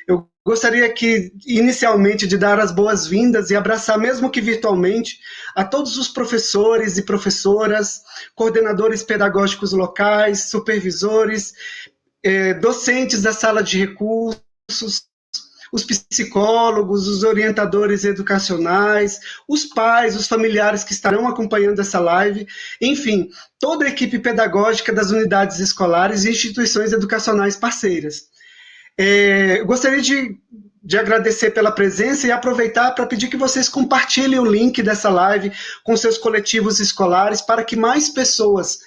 Eu gostaria inicialmente, de dar as boas-vindas e abraçar, mesmo que virtualmente, a todos os professores e professoras, coordenadores pedagógicos locais, supervisores, docentes da sala de recursos, os psicólogos, os orientadores educacionais, os pais, os familiares que estarão acompanhando essa live, enfim, toda a equipe pedagógica das unidades escolares e instituições educacionais parceiras. Gostaria de agradecer pela presença e aproveitar para pedir que vocês compartilhem o link dessa live com seus coletivos escolares para que mais pessoas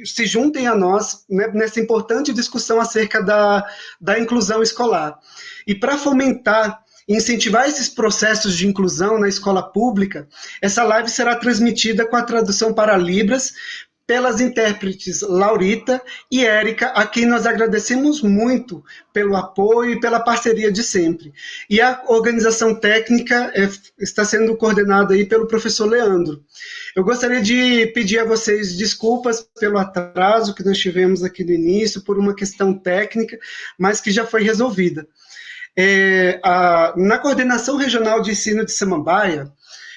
se juntem a nós, né, nessa importante discussão acerca da inclusão escolar. E para fomentar e incentivar esses processos de inclusão na escola pública, essa live será transmitida com a tradução para Libras pelas intérpretes Laurita e Érica, a quem nós agradecemos muito pelo apoio e pela parceria de sempre. E a organização técnica está sendo coordenada aí pelo professor Leandro. Eu gostaria de pedir a vocês desculpas pelo atraso que nós tivemos aqui no início, por uma questão técnica, mas que já foi resolvida. Na Coordenação Regional de Ensino de Samambaia,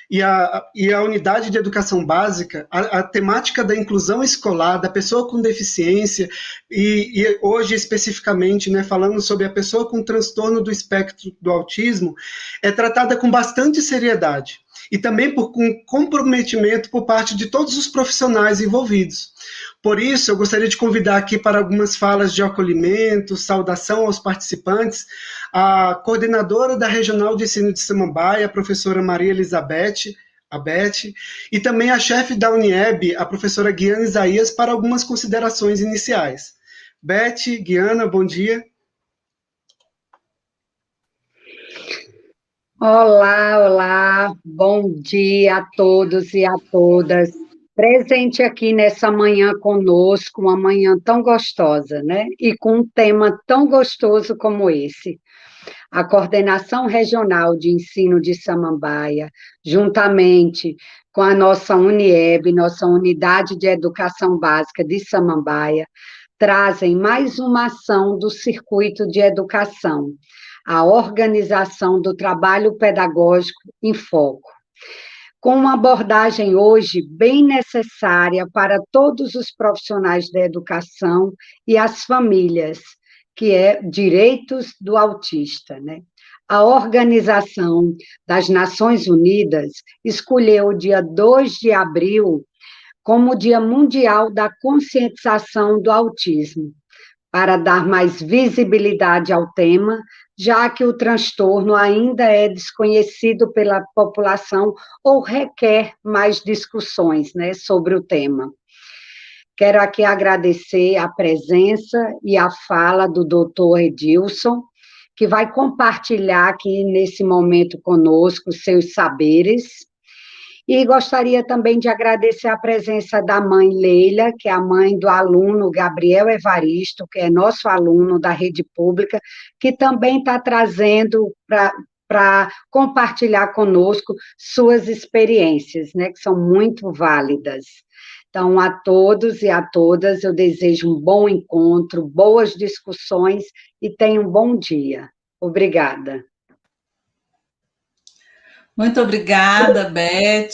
e a unidade de educação básica, a temática da inclusão escolar, da pessoa com deficiência, e hoje especificamente, né, falando sobre a pessoa com transtorno do espectro do autismo, é tratada com bastante seriedade, e também com comprometimento por parte de todos os profissionais envolvidos. Por isso, eu gostaria de convidar aqui para algumas falas de acolhimento, saudação aos participantes, a coordenadora da Regional de Ensino de Samambaia, a professora Maria Elizabeth, e também a chefe da Unieb, a professora Guiana Isaías, para algumas considerações iniciais. Beth, Guiana, bom dia. Olá, bom dia a todos e a todas. Presente aqui nessa manhã conosco, uma manhã tão gostosa, né? E com um tema tão gostoso como esse. A Coordenação Regional de Ensino de Samambaia, juntamente com a nossa Unieb, nossa Unidade de Educação Básica de Samambaia, trazem mais uma ação do Circuito de Educação, a organização do trabalho pedagógico em foco, com uma abordagem hoje bem necessária para todos os profissionais da educação e as famílias, que é direitos do autista, né? A Organização das Nações Unidas escolheu o dia 2 de abril como o Dia Mundial da Conscientização do Autismo, para dar mais visibilidade ao tema, já que o transtorno ainda é desconhecido pela população ou requer mais discussões, né, sobre o tema. Quero aqui agradecer a presença e a fala do doutor Edilson, que vai compartilhar aqui nesse momento conosco seus saberes. E gostaria também de agradecer a presença da mãe Leila, que é a mãe do aluno Gabriel Evaristo, que é nosso aluno da rede pública, que também está trazendo para compartilhar conosco suas experiências, né, que são muito válidas. Então, a todos e a todas, eu desejo um bom encontro, boas discussões e tenham um bom dia. Obrigada. Muito obrigada, Beth.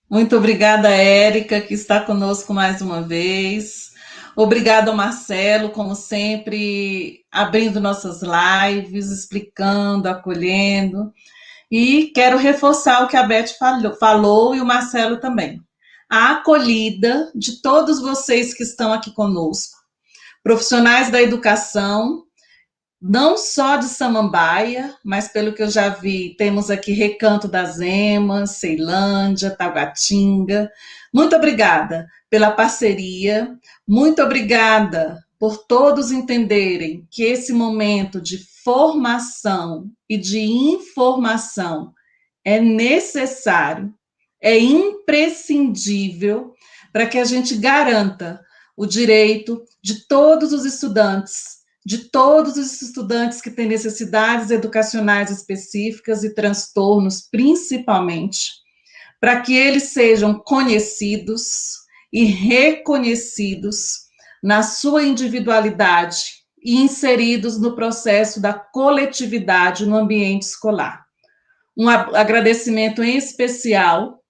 Muito obrigada, Érica, que está conosco mais uma vez. Obrigada ao Marcelo, como sempre, abrindo nossas lives, explicando, acolhendo. E quero reforçar o que a Beth falou e o Marcelo também. A acolhida de todos vocês que estão aqui conosco, profissionais da educação, não só de Samambaia, mas pelo que eu já vi, temos aqui Recanto das Emas, Ceilândia, Taguatinga. Muito obrigada pela parceria, muito obrigada por todos entenderem que esse momento de formação e de informação é necessário, é imprescindível para que a gente garanta o direito de todos os estudantes que têm necessidades educacionais específicas e transtornos, principalmente, para que eles sejam conhecidos e reconhecidos na sua individualidade e inseridos no processo da coletividade no ambiente escolar. Um agradecimento em especial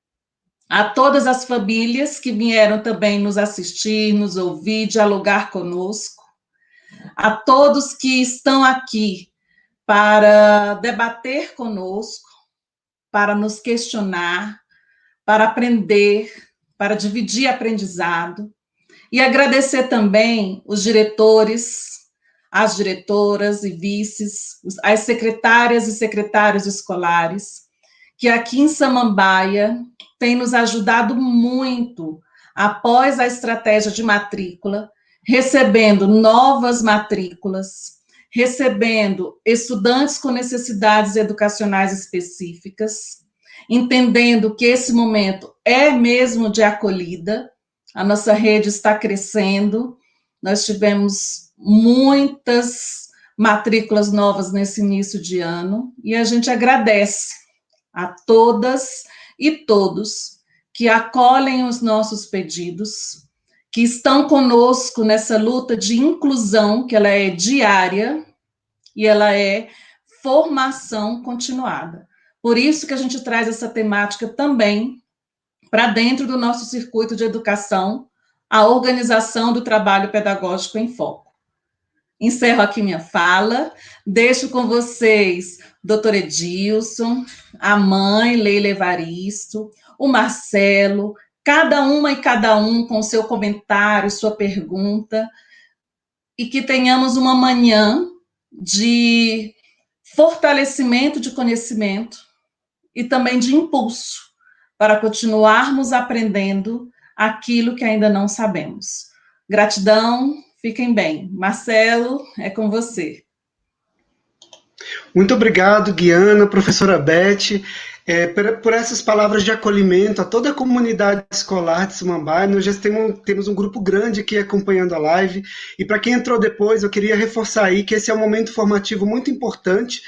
a todas as famílias que vieram também nos assistir, nos ouvir, dialogar conosco, a todos que estão aqui para debater conosco, para nos questionar, para aprender, para dividir aprendizado, e agradecer também os diretores, as diretoras e vices, as secretárias e secretários escolares, que aqui em Samambaia têm nos ajudado muito após a estratégia de matrícula, recebendo novas matrículas, recebendo estudantes com necessidades educacionais específicas, entendendo que esse momento é mesmo de acolhida, a nossa rede está crescendo, nós tivemos muitas matrículas novas nesse início de ano, e a gente agradece a todas e todos que acolhem os nossos pedidos, que estão conosco nessa luta de inclusão, que ela é diária e ela é formação continuada. Por isso que a gente traz essa temática também para dentro do nosso circuito de educação, a organização do trabalho pedagógico em foco. Encerro aqui minha fala, deixo com vocês doutor Edilson, a mãe Leila Evaristo, o Marcelo, cada uma e cada um com seu comentário, sua pergunta, e que tenhamos uma manhã de fortalecimento de conhecimento e também de impulso para continuarmos aprendendo aquilo que ainda não sabemos. Gratidão, fiquem bem. Marcelo, é com você. Muito obrigado, Guiana, professora Beth, por essas palavras de acolhimento a toda a comunidade escolar de Samambaia. Nós já temos um grupo grande aqui acompanhando a live, e para quem entrou depois, eu queria reforçar aí que esse é um momento formativo muito importante,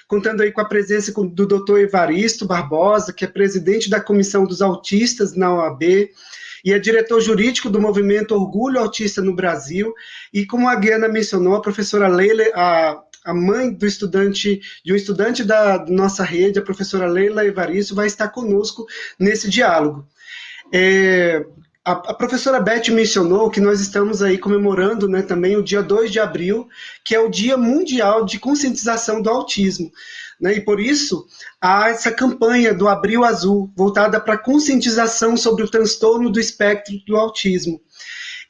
contando aí com a presença do Dr. Evaristo Barbosa, que é presidente da Comissão dos Autistas na OAB, e é diretor jurídico do movimento Orgulho Autista no Brasil, e como a Guiana mencionou, a professora Leila, a mãe do estudante, de um estudante da nossa rede, a professora Leila Evaristo, vai estar conosco nesse diálogo. A professora Beth mencionou que nós estamos aí comemorando, né, também o dia 2 de abril, que é o Dia Mundial de Conscientização do Autismo, né, e por isso há essa campanha do Abril Azul, voltada para a conscientização sobre o transtorno do espectro do autismo,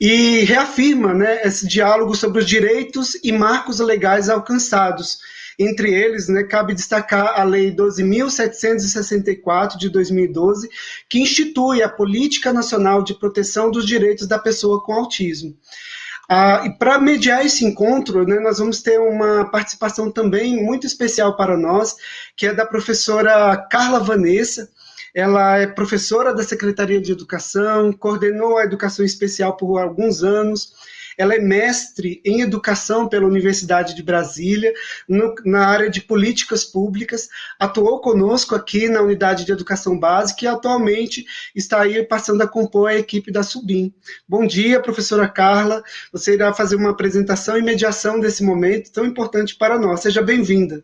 e reafirma, né, esse diálogo sobre os direitos e marcos legais alcançados. Entre eles, né, cabe destacar a Lei 12.764, de 2012, que institui a Política Nacional de Proteção dos Direitos da Pessoa com Autismo. E para mediar esse encontro, né, nós vamos ter uma participação também muito especial para nós, que é da professora Carla Vanessa. Ela é professora da Secretaria de Educação, coordenou a educação especial por alguns anos. Ela é mestre em educação pela Universidade de Brasília, na área de políticas públicas, atuou conosco aqui na Unidade de Educação Básica e atualmente está aí passando a compor a equipe da SUBIM. Bom dia, professora Carla, você irá fazer uma apresentação e mediação desse momento tão importante para nós. Seja bem-vinda.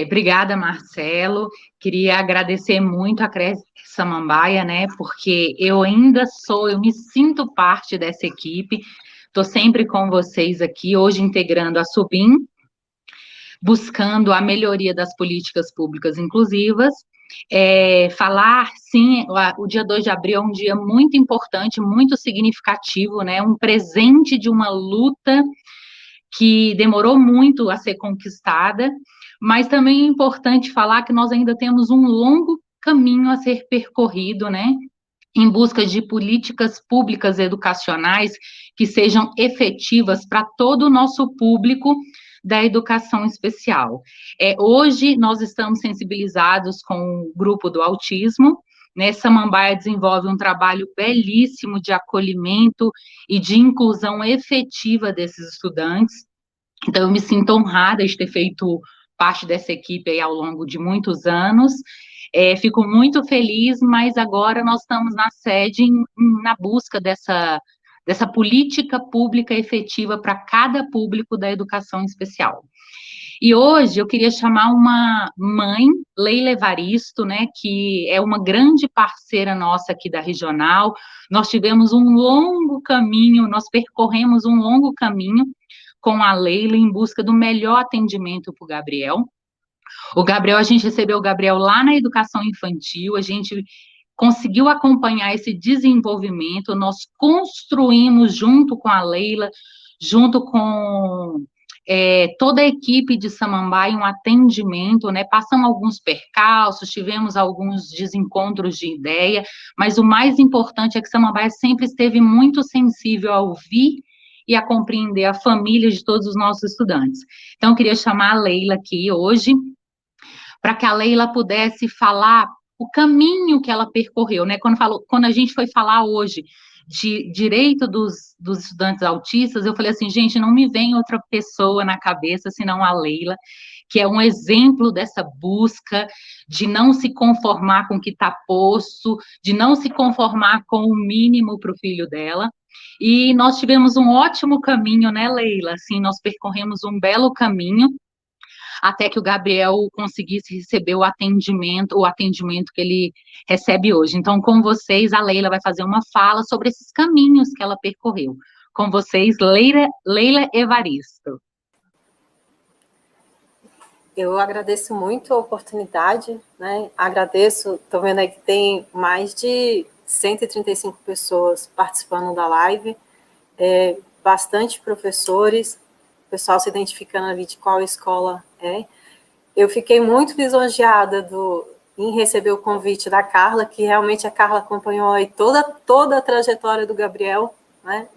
Obrigada, Marcelo. Queria agradecer muito a CRES Samambaia, né, porque eu me sinto parte dessa equipe, estou sempre com vocês aqui, hoje integrando a SUBIM, buscando a melhoria das políticas públicas inclusivas. Falar, sim, o dia 2 de abril é um dia muito importante, muito significativo, né, um presente de uma luta que demorou muito a ser conquistada, mas também é importante falar que nós ainda temos um longo caminho a ser percorrido, né, em busca de políticas públicas educacionais que sejam efetivas para todo o nosso público da educação especial. Hoje nós estamos sensibilizados com o grupo do autismo, né, Samambaia desenvolve um trabalho belíssimo de acolhimento e de inclusão efetiva desses estudantes. Então, eu me sinto honrada de ter feito parte dessa equipe aí ao longo de muitos anos. Fico muito feliz, mas agora nós estamos na sede na busca dessa política pública efetiva para cada público da educação especial. E hoje eu queria chamar uma mãe, Leila Evaristo, né, que é uma grande parceira nossa aqui da Regional. Nós tivemos um longo caminho, nós percorremos um longo caminho com a Leila em busca do melhor atendimento para o Gabriel. A gente recebeu o Gabriel lá na educação infantil, a gente conseguiu acompanhar esse desenvolvimento, nós construímos junto com a Leila, junto com toda a equipe de Samambaia, um atendimento, né? Passamos alguns percalços, tivemos alguns desencontros de ideia, mas o mais importante é que Samambaia sempre esteve muito sensível a ouvir e a compreender a família de todos os nossos estudantes. Então, eu queria chamar a Leila aqui hoje, para que a Leila pudesse falar o caminho que ela percorreu, né? Quando a gente foi falar hoje de direito dos estudantes autistas, eu falei assim, gente, não me vem outra pessoa na cabeça senão a Leila, que é um exemplo dessa busca de não se conformar com o que está posto, de não se conformar com o mínimo para o filho dela. E nós tivemos um ótimo caminho, né, Leila? Assim, nós percorremos um belo caminho, até que o Gabriel conseguisse receber o atendimento que ele recebe hoje. Então, com vocês, a Leila vai fazer uma fala sobre esses caminhos que ela percorreu. Com vocês, Leila Evaristo. Eu agradeço muito a oportunidade, né? Agradeço, estou vendo aí que tem mais de 135 pessoas participando da live, bastante professores, o pessoal se identificando ali de qual escola é. Eu fiquei muito lisonjeada em receber o convite da Carla, que realmente a Carla acompanhou aí toda a trajetória do Gabriel, né,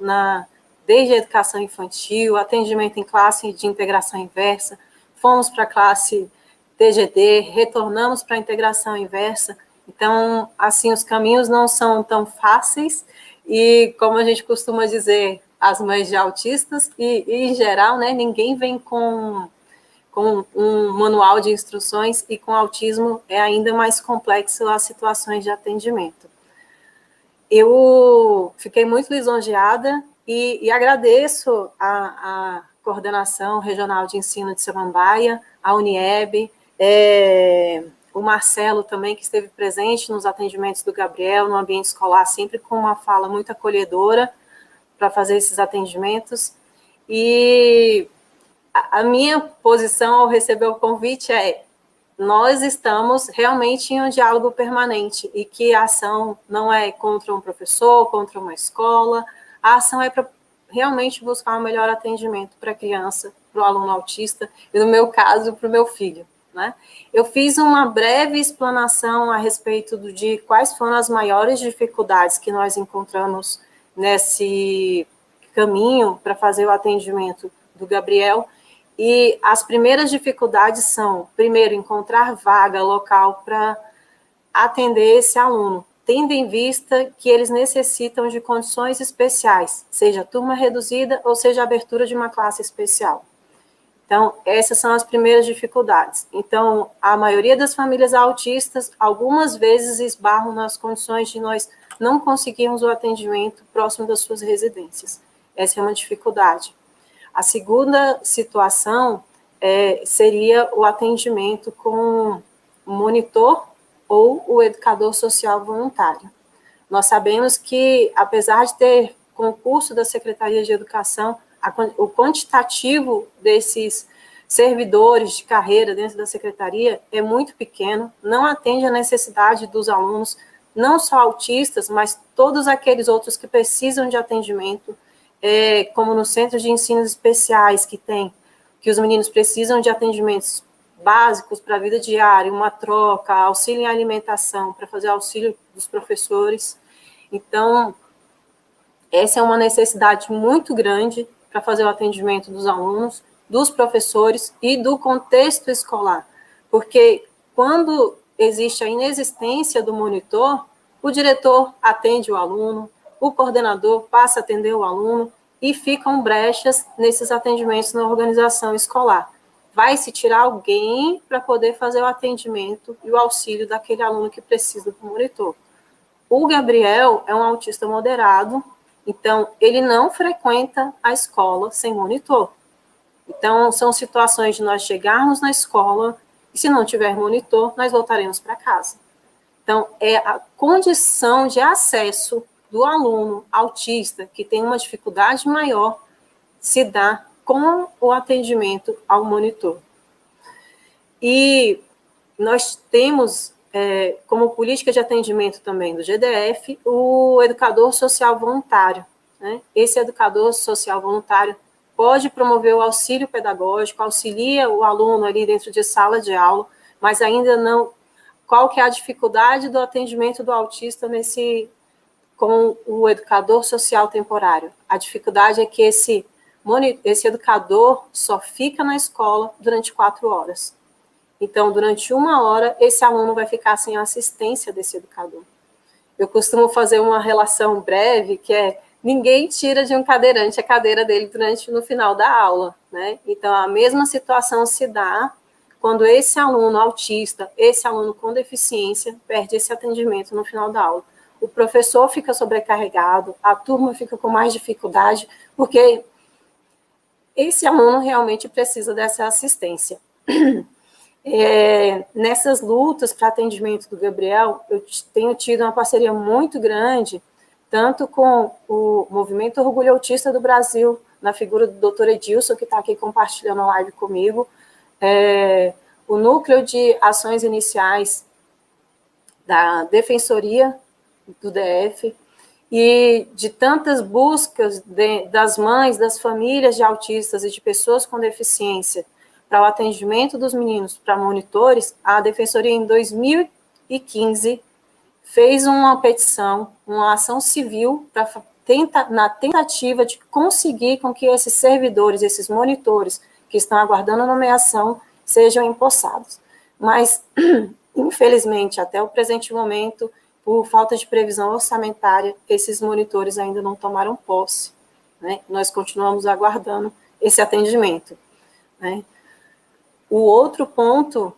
desde a educação infantil, atendimento em classe de integração inversa, fomos para a classe TGD, retornamos para a integração inversa. Então, assim, os caminhos não são tão fáceis e, como a gente costuma dizer, as mães de autistas, e em geral, né, ninguém vem com um manual de instruções, e com autismo é ainda mais complexo as situações de atendimento. Eu fiquei muito lisonjeada e agradeço a Coordenação Regional de Ensino de Samambaia, a Unieb, o Marcelo também, que esteve presente nos atendimentos do Gabriel, no ambiente escolar, sempre com uma fala muito acolhedora para fazer esses atendimentos. E a minha posição ao receber o convite nós estamos realmente em um diálogo permanente, e que a ação não é contra um professor, contra uma escola, a ação é para realmente buscar um melhor atendimento para a criança, para o aluno autista, e no meu caso, para o meu filho, né? Eu fiz uma breve explanação a respeito de quais foram as maiores dificuldades que nós encontramos nesse caminho para fazer o atendimento do Gabriel. E as primeiras dificuldades são, primeiro, encontrar vaga local para atender esse aluno, tendo em vista que eles necessitam de condições especiais, seja turma reduzida ou seja abertura de uma classe especial. Então, essas são as primeiras dificuldades. Então, a maioria das famílias autistas, algumas vezes, esbarram nas condições de nós não conseguirmos o atendimento próximo das suas residências. Essa é uma dificuldade. A segunda situação seria o atendimento com o monitor ou o educador social voluntário. Nós sabemos que, apesar de ter concurso da Secretaria de Educação, o quantitativo desses servidores de carreira dentro da Secretaria é muito pequeno, não atende à necessidade dos alunos, não só autistas, mas todos aqueles outros que precisam de atendimento, como nos centros de ensino especiais que os meninos precisam de atendimentos básicos para a vida diária, uma troca, auxílio em alimentação, para fazer auxílio dos professores. Então, essa é uma necessidade muito grande para fazer o atendimento dos alunos, dos professores e do contexto escolar, porque quando existe a inexistência do monitor, o diretor atende o aluno, o coordenador passa a atender o aluno e ficam brechas nesses atendimentos na organização escolar. Vai se tirar alguém para poder fazer o atendimento e o auxílio daquele aluno que precisa do monitor. O Gabriel é um autista moderado, Então, ele não frequenta a escola sem monitor. Então, são situações de nós chegarmos na escola e, se não tiver monitor, nós voltaremos para casa. Então, é a condição de acesso do aluno autista, que tem uma dificuldade maior, se dá com o atendimento ao monitor. E nós temos, como política de atendimento também do GDF, o educador social voluntário, né? Esse educador social voluntário pode promover o auxílio pedagógico, auxilia o aluno ali dentro de sala de aula, mas ainda não... Qual que é a dificuldade do atendimento do autista com o educador social temporário? A dificuldade é que esse educador só fica na escola durante 4 horas. Então, durante 1 hora, esse aluno vai ficar sem a assistência desse educador. Eu costumo fazer uma relação breve, que é: ninguém tira de um cadeirante a cadeira dele no final da aula, né? Então, a mesma situação se dá quando esse aluno autista, esse aluno com deficiência, perde esse atendimento no final da aula. O professor fica sobrecarregado, a turma fica com mais dificuldade, porque esse aluno realmente precisa dessa assistência. Nessas lutas para atendimento do Gabriel, eu tenho tido uma parceria muito grande, tanto com o Movimento Orgulho Autista do Brasil, na figura do Dr. Edilson, que está aqui compartilhando a live comigo, o Núcleo de Ações Iniciais da Defensoria do DF, e de tantas buscas das mães, das famílias de autistas e de pessoas com deficiência, para o atendimento dos meninos, para monitores. A Defensoria, em 2015, fez uma petição, uma ação civil, na tentativa de conseguir com que esses servidores, esses monitores, que estão aguardando a nomeação, sejam empossados. Mas, infelizmente, até o presente momento, por falta de previsão orçamentária, esses monitores ainda não tomaram posse, né? Nós continuamos aguardando esse atendimento, né? O outro ponto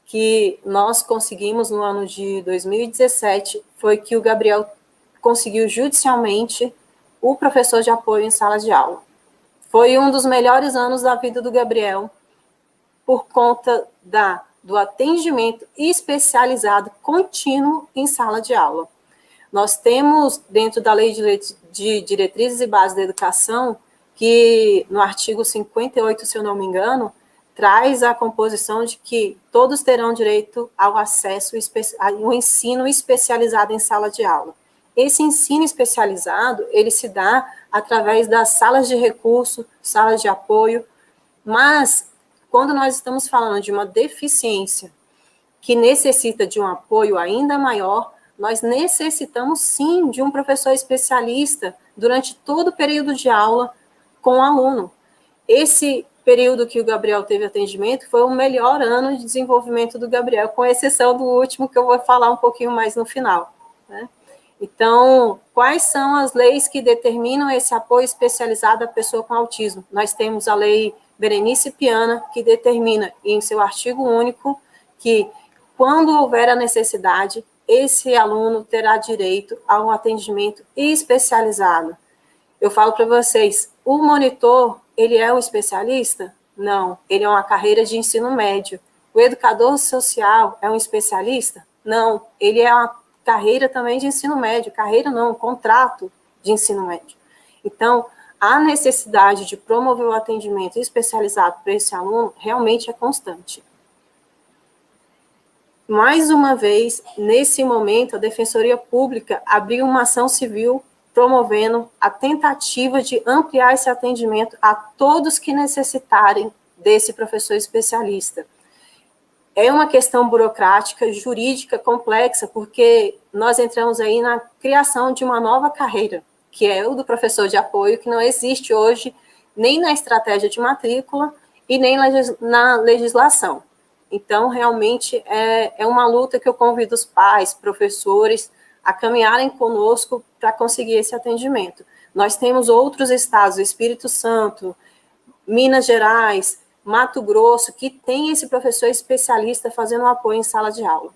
que nós conseguimos no ano de 2017 foi que o Gabriel conseguiu judicialmente o professor de apoio em sala de aula. Foi um dos melhores anos da vida do Gabriel, por conta do atendimento especializado contínuo em sala de aula. Nós temos, dentro da Lei de Diretrizes e Bases da Educação, que no artigo 58, se eu não me engano, traz a composição de que todos terão direito ao acesso ao ensino especializado em sala de aula. Esse ensino especializado, ele se dá através das salas de recurso, salas de apoio, mas quando nós estamos falando de uma deficiência que necessita de um apoio ainda maior, nós necessitamos sim de um professor especialista durante todo o período de aula com o aluno. Esse período que o Gabriel teve atendimento foi o melhor ano de desenvolvimento do Gabriel, com exceção do último, que eu vou falar um pouquinho mais no final, né? Então, quais são as leis que determinam esse apoio especializado à pessoa com autismo? Nós temos a Lei Berenice Piana, que determina, em seu artigo único, que quando houver a necessidade, esse aluno terá direito a um atendimento especializado. Eu falo para vocês, o monitor, ele é um especialista? Não, ele é uma carreira de ensino médio. O educador social é um especialista? Não, ele é uma carreira também de ensino médio. Carreira não, um contrato de ensino médio. Então, a necessidade de promover o atendimento especializado para esse aluno realmente é constante. Mais uma vez, nesse momento, a Defensoria Pública abriu uma ação civil promovendo a tentativa de ampliar esse atendimento a todos que necessitarem desse professor especialista. É uma questão burocrática, jurídica, complexa, porque nós entramos aí na criação de uma nova carreira, que é o do professor de apoio, que não existe hoje nem na estratégia de matrícula e nem na legislação. Então, realmente, é uma luta que eu convido os pais, professores, a caminharem conosco para conseguir esse atendimento. Nós temos outros estados, Espírito Santo, Minas Gerais, Mato Grosso, que tem esse professor especialista fazendo um apoio em sala de aula.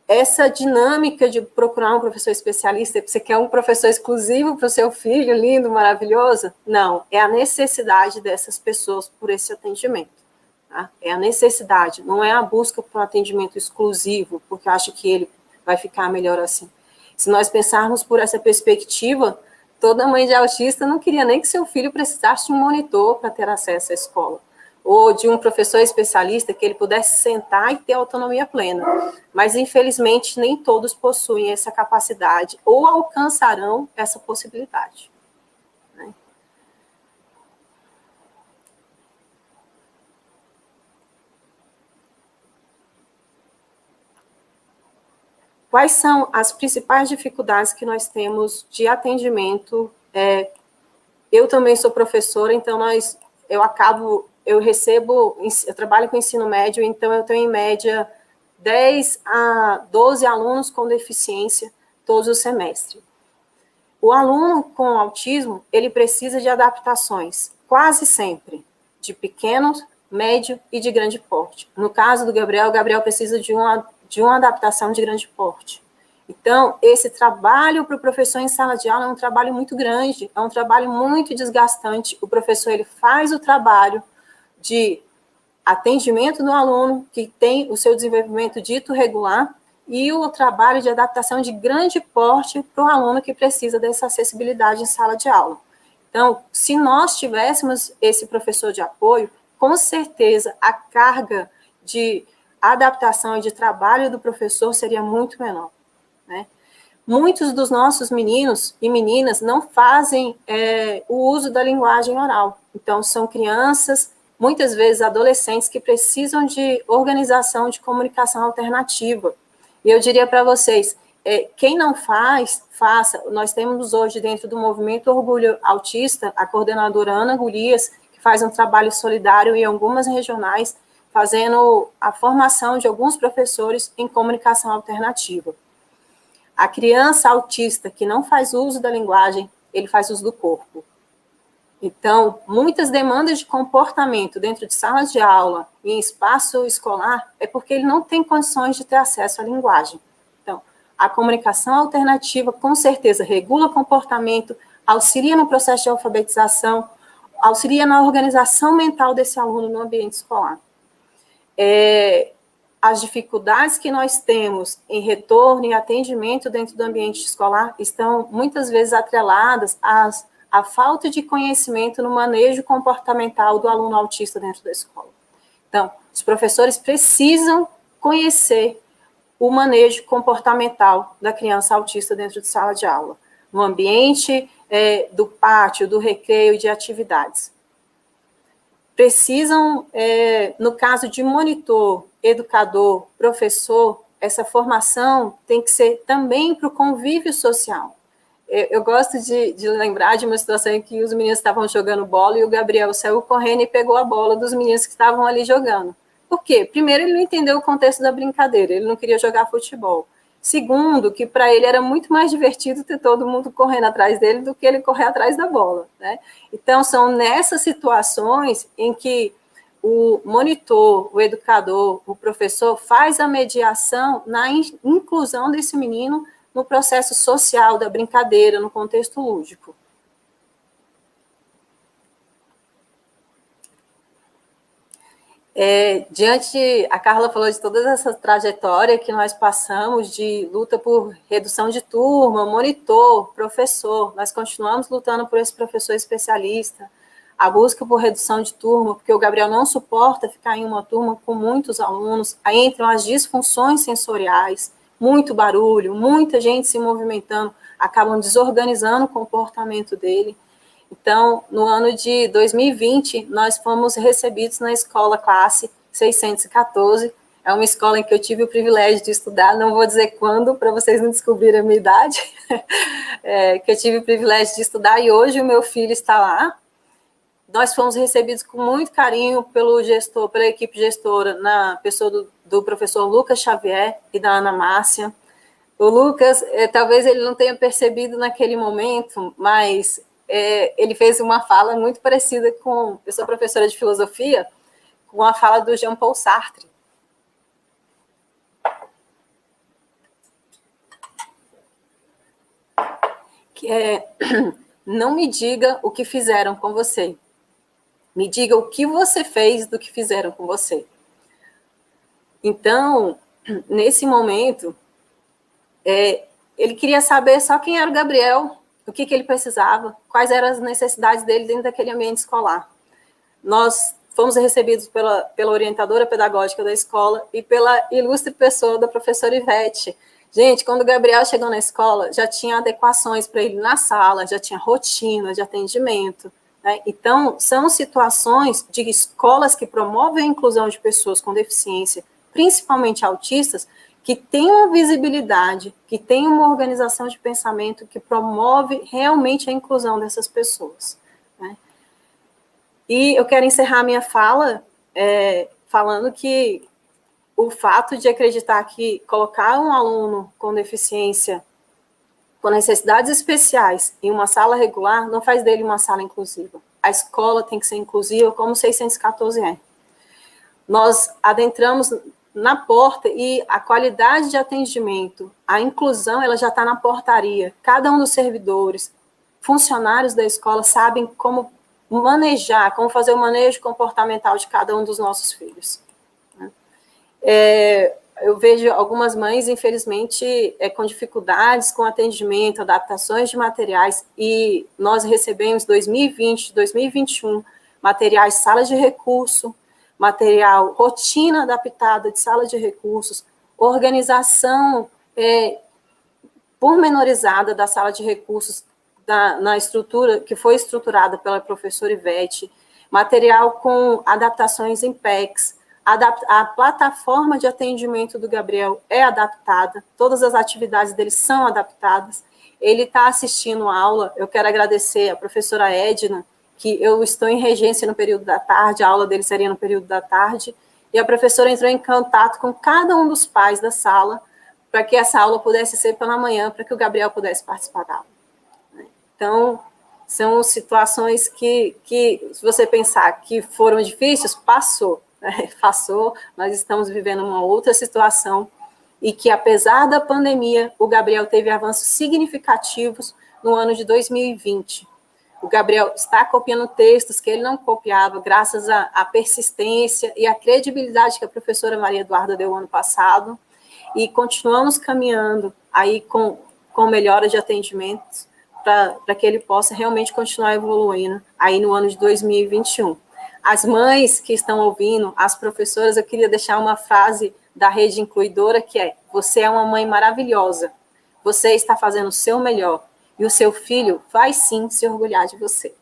essa dinâmica de procurar um professor especialista, você quer um professor exclusivo para o seu filho, lindo, maravilhoso? Não, é a necessidade dessas pessoas por esse atendimento. Tá? É a necessidade, não é a busca por um atendimento exclusivo, porque acha que ele vai ficar melhor assim. Se nós pensarmos por essa perspectiva, toda mãe de autista não queria nem que seu filho precisasse de um monitor para ter acesso à escola, ou de um professor especialista que ele pudesse sentar e ter autonomia plena. Mas, infelizmente, nem todos possuem essa capacidade ou alcançarão essa possibilidade. Né? Quais são as principais dificuldades que nós temos de atendimento? Eu também sou professora, então eu trabalho com ensino médio, então eu tenho em média 10 a 12 alunos com deficiência todos os semestres. O aluno com autismo, ele precisa de adaptações, quase sempre, de pequeno, médio e de grande porte. No caso do Gabriel, o Gabriel precisa de uma adaptação de grande porte. Então, esse trabalho para o professor em sala de aula é um trabalho muito grande, é um trabalho muito desgastante. O professor, ele faz o trabalho de atendimento do aluno, que tem o seu desenvolvimento dito regular, e o trabalho de adaptação de grande porte para o aluno que precisa dessa acessibilidade em sala de aula. Então, se nós tivéssemos esse professor de apoio, com certeza a carga de adaptação e de trabalho do professor seria muito menor. Né? Muitos dos nossos meninos e meninas não fazem o uso da linguagem oral. Então, são crianças, muitas vezes adolescentes, que precisam de organização de comunicação alternativa. E eu diria para vocês, quem não faz, faça. Nós temos hoje, dentro do movimento Orgulho Autista, a coordenadora Ana Golias, que faz um trabalho solidário em algumas regionais, fazendo a formação de alguns professores em comunicação alternativa. A criança autista que não faz uso da linguagem, ele faz uso do corpo. Então, muitas demandas de comportamento dentro de salas de aula e em espaço escolar é porque ele não tem condições de ter acesso à linguagem. Então, a comunicação alternativa, com certeza, regula o comportamento, auxilia no processo de alfabetização, auxilia na organização mental desse aluno no ambiente escolar. As dificuldades que nós temos em retorno e atendimento dentro do ambiente escolar estão muitas vezes atreladas à falta de conhecimento no manejo comportamental do aluno autista dentro da escola. Então, os professores precisam conhecer o manejo comportamental da criança autista dentro de sala de aula, no ambiente do pátio, do recreio e de atividades. Precisam, no caso de monitor, educador, professor, essa formação tem que ser também para o convívio social. Eu gosto de lembrar de uma situação em que os meninos estavam jogando bola e o Gabriel saiu correndo e pegou a bola dos meninos que estavam ali jogando. Por quê? Primeiro, ele não entendeu o contexto da brincadeira, ele não queria jogar futebol. Segundo, que para ele era muito mais divertido ter todo mundo correndo atrás dele do que ele correr atrás da bola, né? Então, são nessas situações em que o monitor, o educador, o professor faz a mediação na inclusão desse menino no processo social da brincadeira, no contexto lúdico. A Carla falou de toda essa trajetória que nós passamos de luta por redução de turma, monitor, professor, nós continuamos lutando por esse professor especialista, a busca por redução de turma, porque o Gabriel não suporta ficar em uma turma com muitos alunos, aí entram as disfunções sensoriais, muito barulho, muita gente se movimentando, acabam desorganizando o comportamento dele. Então, no ano de 2020, nós fomos recebidos na escola classe 614, é uma escola em que eu tive o privilégio de estudar, não vou dizer quando, para vocês não descobrirem a minha idade, que eu tive o privilégio de estudar, e hoje o meu filho está lá. Nós fomos recebidos com muito carinho pelo gestor, pela equipe gestora, na pessoa do professor Lucas Xavier e da Ana Márcia. O Lucas, talvez ele não tenha percebido naquele momento, mas ele fez uma fala muito parecida com, eu sou professora de filosofia, com a fala do Jean-Paul Sartre. que é: não me diga o que fizeram com você. Me diga o que você fez do que fizeram com você. Então, nesse momento, ele queria saber só quem era o Gabriel, o que ele precisava, quais eram as necessidades dele dentro daquele ambiente escolar. Nós fomos recebidos pela orientadora pedagógica da escola e pela ilustre pessoa da professora Ivete. Gente, quando o Gabriel chegou na escola, já tinha adequações para ele na sala, já tinha rotina de atendimento, né? Então, são situações de escolas que promovem a inclusão de pessoas com deficiência, principalmente autistas, que tem uma visibilidade, que tem uma organização de pensamento que promove realmente a inclusão dessas pessoas, né? E eu quero encerrar minha fala falando que o fato de acreditar que colocar um aluno com deficiência, com necessidades especiais, em uma sala regular, não faz dele uma sala inclusiva. A escola tem que ser inclusiva, como o 614 é. Nós adentramos na porta e a qualidade de atendimento, a inclusão, ela já está na portaria. Cada um dos servidores, funcionários da escola sabem como manejar, como fazer o manejo comportamental de cada um dos nossos filhos. Eu vejo algumas mães, infelizmente, com dificuldades com atendimento, adaptações de materiais, e nós recebemos 2020, 2021, materiais sala de recurso, material rotina adaptada de sala de recursos, organização pormenorizada da sala de recursos na estrutura que foi estruturada pela professora Ivete, material com adaptações em PECs, a plataforma de atendimento do Gabriel é adaptada, todas as atividades dele são adaptadas, ele está assistindo a aula. Eu quero agradecer a professora Edna, que eu estou em regência no período da tarde, a aula dele seria no período da tarde, e a professora entrou em contato com cada um dos pais da sala, para que essa aula pudesse ser pela manhã, para que o Gabriel pudesse participar da aula. Então, são situações que se você pensar que foram difíceis, passou, né? Passou, nós estamos vivendo uma outra situação, e que, apesar da pandemia, o Gabriel teve avanços significativos no ano de 2020. O Gabriel está copiando textos que ele não copiava, graças à persistência e à credibilidade que a professora Maria Eduarda deu ano passado, e continuamos caminhando aí com melhora de atendimentos, para que ele possa realmente continuar evoluindo aí no ano de 2021. As mães que estão ouvindo, as professoras, eu queria deixar uma frase da Rede Incluidora, que é: você é uma mãe maravilhosa, você está fazendo o seu melhor, e o seu filho vai sim se orgulhar de você.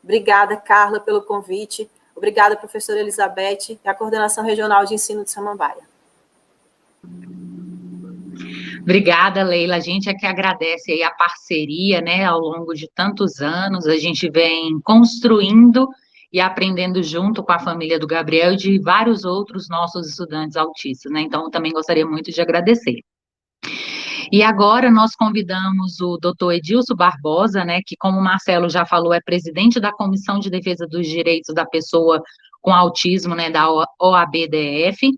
Obrigada, Carla, pelo convite. Obrigada, professora Elizabeth, e a Coordenação Regional de Ensino de Samambaia. Obrigada, Leila. A gente é que agradece aí a parceria, né, ao longo de tantos anos. A gente vem construindo e aprendendo junto com a família do Gabriel e de vários outros nossos estudantes autistas, né? Então, também gostaria muito de agradecer. E agora nós convidamos o doutor Edilson Barbosa, né, que, como o Marcelo já falou, é presidente da Comissão de Defesa dos Direitos da Pessoa com Autismo, né, da OABDF,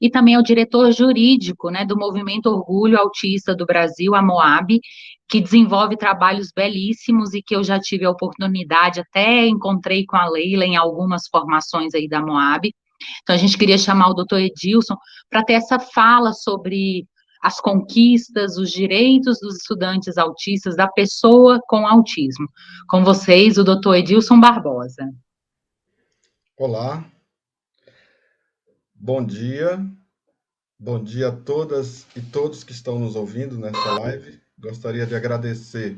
e também é o diretor jurídico, né, do Movimento Orgulho Autista do Brasil, a MOAB, que desenvolve trabalhos belíssimos e que eu já tive a oportunidade, até encontrei com a Leila em algumas formações aí da MOAB. Então, a gente queria chamar o doutor Edilson para ter essa fala sobre as conquistas, os direitos dos estudantes autistas, da pessoa com autismo. Com vocês, o doutor Edilson Barbosa. Olá, bom dia a todas e todos que estão nos ouvindo nessa live. Gostaria de agradecer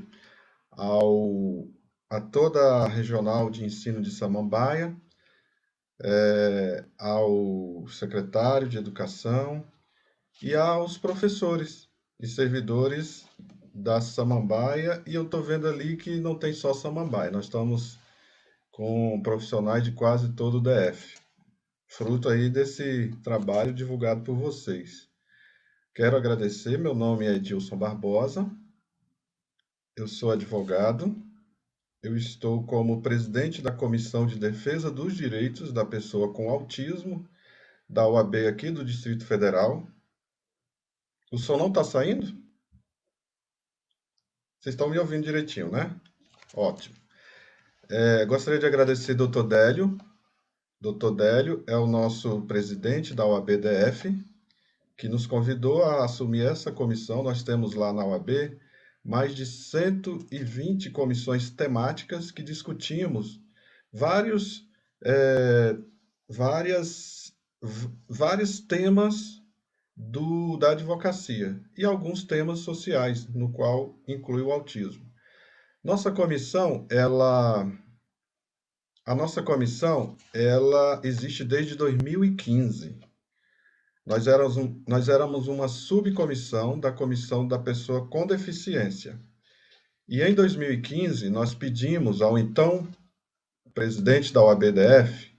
a toda a Regional de Ensino de Samambaia, ao secretário de Educação e aos professores e servidores da Samambaia. E eu estou vendo ali que não tem só Samambaia, nós estamos com profissionais de quase todo o DF, fruto aí desse trabalho divulgado por vocês. Quero agradecer, meu nome é Edilson Barbosa, eu sou advogado, eu estou como presidente da Comissão de Defesa dos Direitos da Pessoa com Autismo, da OAB aqui do Distrito Federal. O som não está saindo? Vocês estão me ouvindo direitinho, né? Ótimo. Gostaria de agradecer ao Dr. Délio. Dr. Délio é o nosso presidente da OAB-DF, que nos convidou a assumir essa comissão. Nós temos lá na OAB mais de 120 comissões temáticas que discutimos vários temas da advocacia e alguns temas sociais, no qual inclui o autismo. Nossa comissão, ela existe desde 2015. Nós éramos uma subcomissão da Comissão da Pessoa com Deficiência. E em 2015, nós pedimos ao então presidente da OAB-DF,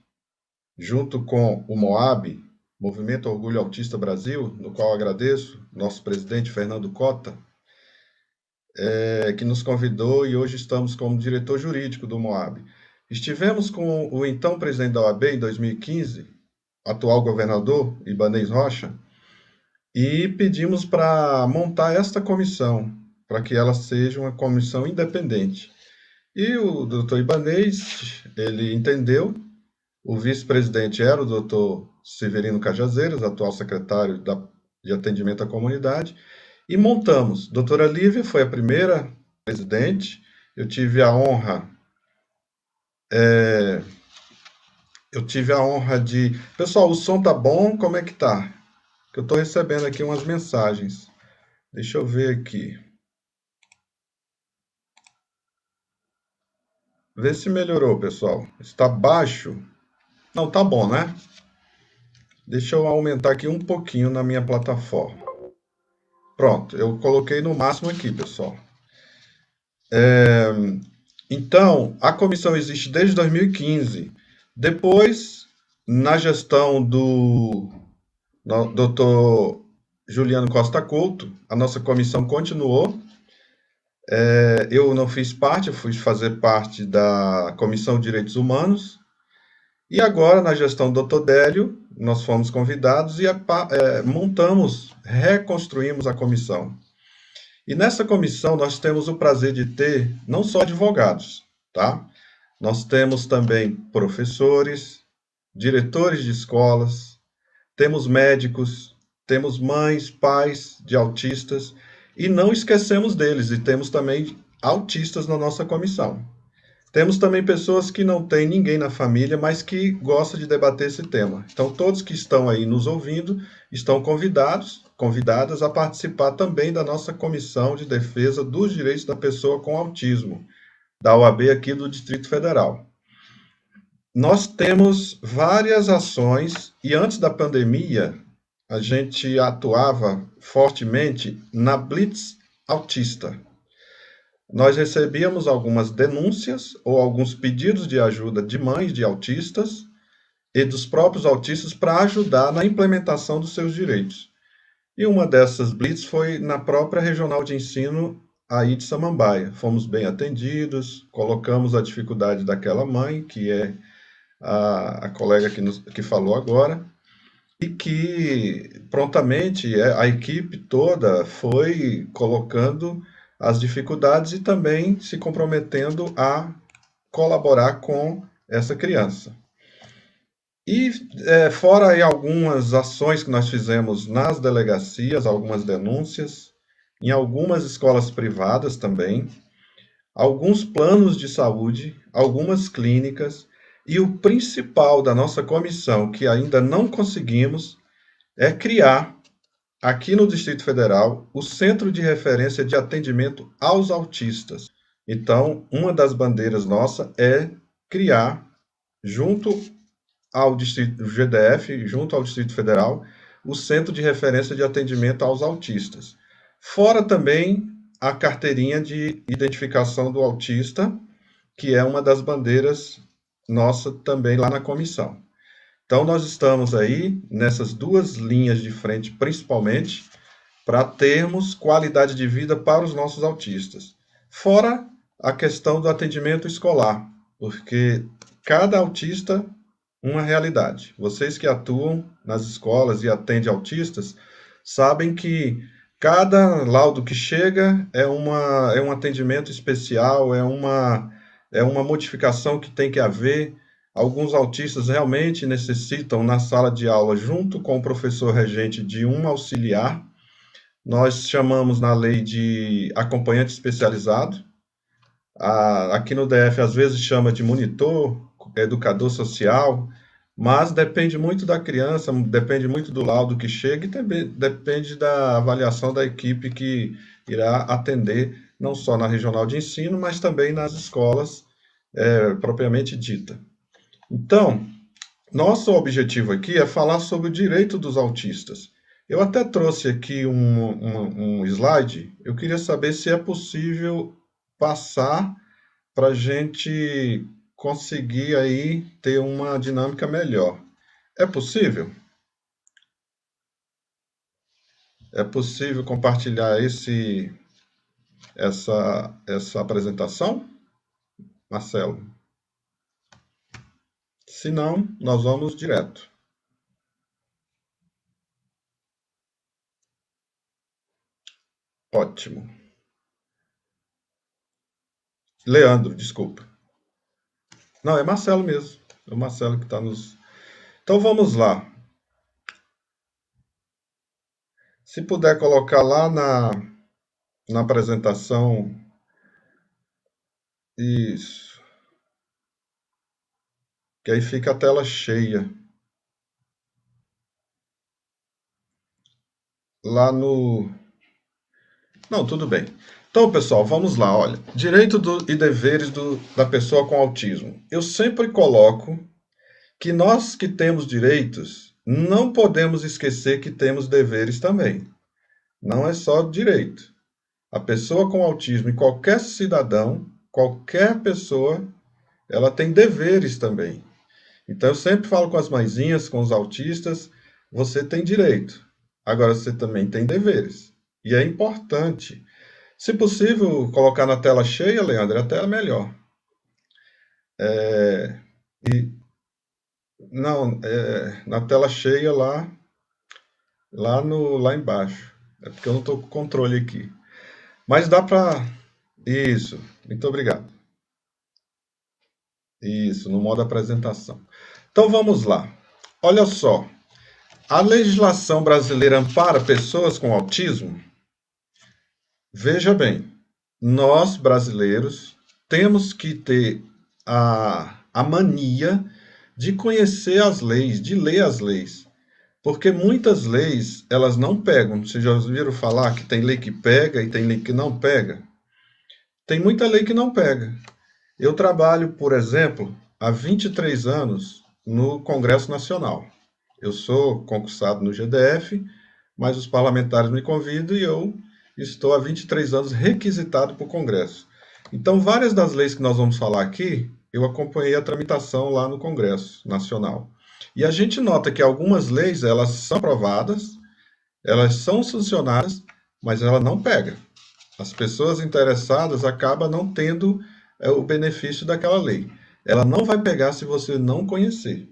junto com o MOAB, Movimento Orgulho Autista Brasil, no qual agradeço, nosso presidente Fernando Cota, que nos convidou, e hoje estamos como diretor jurídico do MOAB. Estivemos com o então presidente da OAB em 2015, atual governador, Ibanez Rocha, e pedimos para montar esta comissão, para que ela seja uma comissão independente. E o doutor Ibanez, ele entendeu, o vice-presidente era o doutor Severino Cajazeiras, atual secretário de Atendimento à Comunidade, e montamos. Doutora Lívia foi a primeira presidente, eu tive a honra de... Pessoal, o som tá bom? Como é que tá? Que eu estou recebendo aqui umas mensagens. Deixa eu ver aqui. Vê se melhorou, pessoal. Está baixo? Não, tá bom, né? Deixa eu aumentar aqui um pouquinho na minha plataforma. Pronto, eu coloquei no máximo aqui, pessoal. Então, a comissão existe desde 2015. Depois, na gestão do Dr. Juliano Costa Couto, a nossa comissão continuou. Eu não fiz parte, eu fui fazer parte da Comissão de Direitos Humanos. E agora, na gestão do Dr. Délio, nós fomos convidados e reconstruímos a comissão. E nessa comissão nós temos o prazer de ter não só advogados, tá? Nós temos também professores, diretores de escolas, temos médicos, temos mães, pais de autistas, e não esquecemos deles, e temos também autistas na nossa comissão. Temos também pessoas que não têm ninguém na família, mas que gostam de debater esse tema. Então, todos que estão aí nos ouvindo estão convidadas a participar também da nossa Comissão de Defesa dos Direitos da Pessoa com Autismo, da OAB aqui do Distrito Federal. Nós temos várias ações, e antes da pandemia, a gente atuava fortemente na Blitz Autista. Nós recebíamos algumas denúncias ou alguns pedidos de ajuda de mães de autistas e dos próprios autistas para ajudar na implementação dos seus direitos. E uma dessas blitz foi na própria Regional de Ensino aí de Samambaia. Fomos bem atendidos, colocamos a dificuldade daquela mãe, que é a colega que falou agora, e que prontamente a equipe toda foi colocando as dificuldades e também se comprometendo a colaborar com essa criança. E fora aí algumas ações que nós fizemos nas delegacias, algumas denúncias, em algumas escolas privadas também, alguns planos de saúde, algumas clínicas, e o principal da nossa comissão, que ainda não conseguimos, é criar aqui no Distrito Federal, o Centro de Referência de Atendimento aos Autistas. Então, uma das bandeiras nossa é criar, junto ao Distrito GDF, junto ao Distrito Federal, o Centro de Referência de Atendimento aos Autistas. Fora também a carteirinha de identificação do autista, que é uma das bandeiras nossa também lá na comissão. Então, nós estamos aí nessas duas linhas de frente, principalmente, para termos qualidade de vida para os nossos autistas. Fora a questão do atendimento escolar, porque cada autista, uma realidade. Vocês que atuam nas escolas e atendem autistas, sabem que Cada laudo que chega é um atendimento especial, é uma modificação que tem que haver. Alguns autistas realmente necessitam, na sala de aula, junto com o professor regente, de um auxiliar. Nós chamamos na lei de acompanhante especializado. Aqui no DF, às vezes, chama de monitor, educador social, mas depende muito da criança, depende muito do laudo que chega e também depende da avaliação da equipe que irá atender, não só na regional de ensino, mas também nas escolas propriamente dita. Então, nosso objetivo aqui é falar sobre o direito dos autistas. Eu até trouxe aqui um slide, eu queria saber se é possível passar para a gente conseguir aí ter uma dinâmica melhor. É possível? É possível compartilhar essa apresentação, Marcelo? Se não, nós vamos direto. Ótimo. Leandro, desculpa. Não, é Marcelo mesmo. É o Marcelo que está nos... Então, vamos lá. Se puder colocar lá na apresentação... Isso. Que aí fica a tela cheia. Lá no... Não, tudo bem. Então, pessoal, vamos lá. Olha, direito e deveres da pessoa com autismo. Eu sempre coloco que nós que temos direitos, não podemos esquecer que temos deveres também. Não é só direito. A pessoa com autismo e qualquer cidadão, qualquer pessoa, ela tem deveres também. Então, eu sempre falo com as mãezinhas, com os autistas, você tem direito. Agora, você também tem deveres. E é importante. Se possível, colocar na tela cheia, Leandro, até é melhor. Na tela cheia lá embaixo. É porque eu não estou com controle aqui. Mas dá para... Isso, muito obrigado. Isso, no modo apresentação. Então vamos lá. Olha só. A legislação brasileira ampara pessoas com autismo? Veja bem, nós brasileiros temos que ter a mania de conhecer as leis, de ler as leis. Porque muitas leis, elas não pegam. Vocês já ouviram falar que tem lei que pega e tem lei que não pega? Tem muita lei que não pega. Eu trabalho, por exemplo, há 23 anos no Congresso Nacional. Eu sou concursado no GDF, mas os parlamentares me convidam e eu estou há 23 anos requisitado para o Congresso. Então, várias das leis que nós vamos falar aqui, eu acompanhei a tramitação lá no Congresso Nacional. E a gente nota que algumas leis, elas são aprovadas, elas são sancionadas, mas ela não pega. As pessoas interessadas acabam não tendo o benefício daquela lei. Ela não vai pegar se você não conhecer.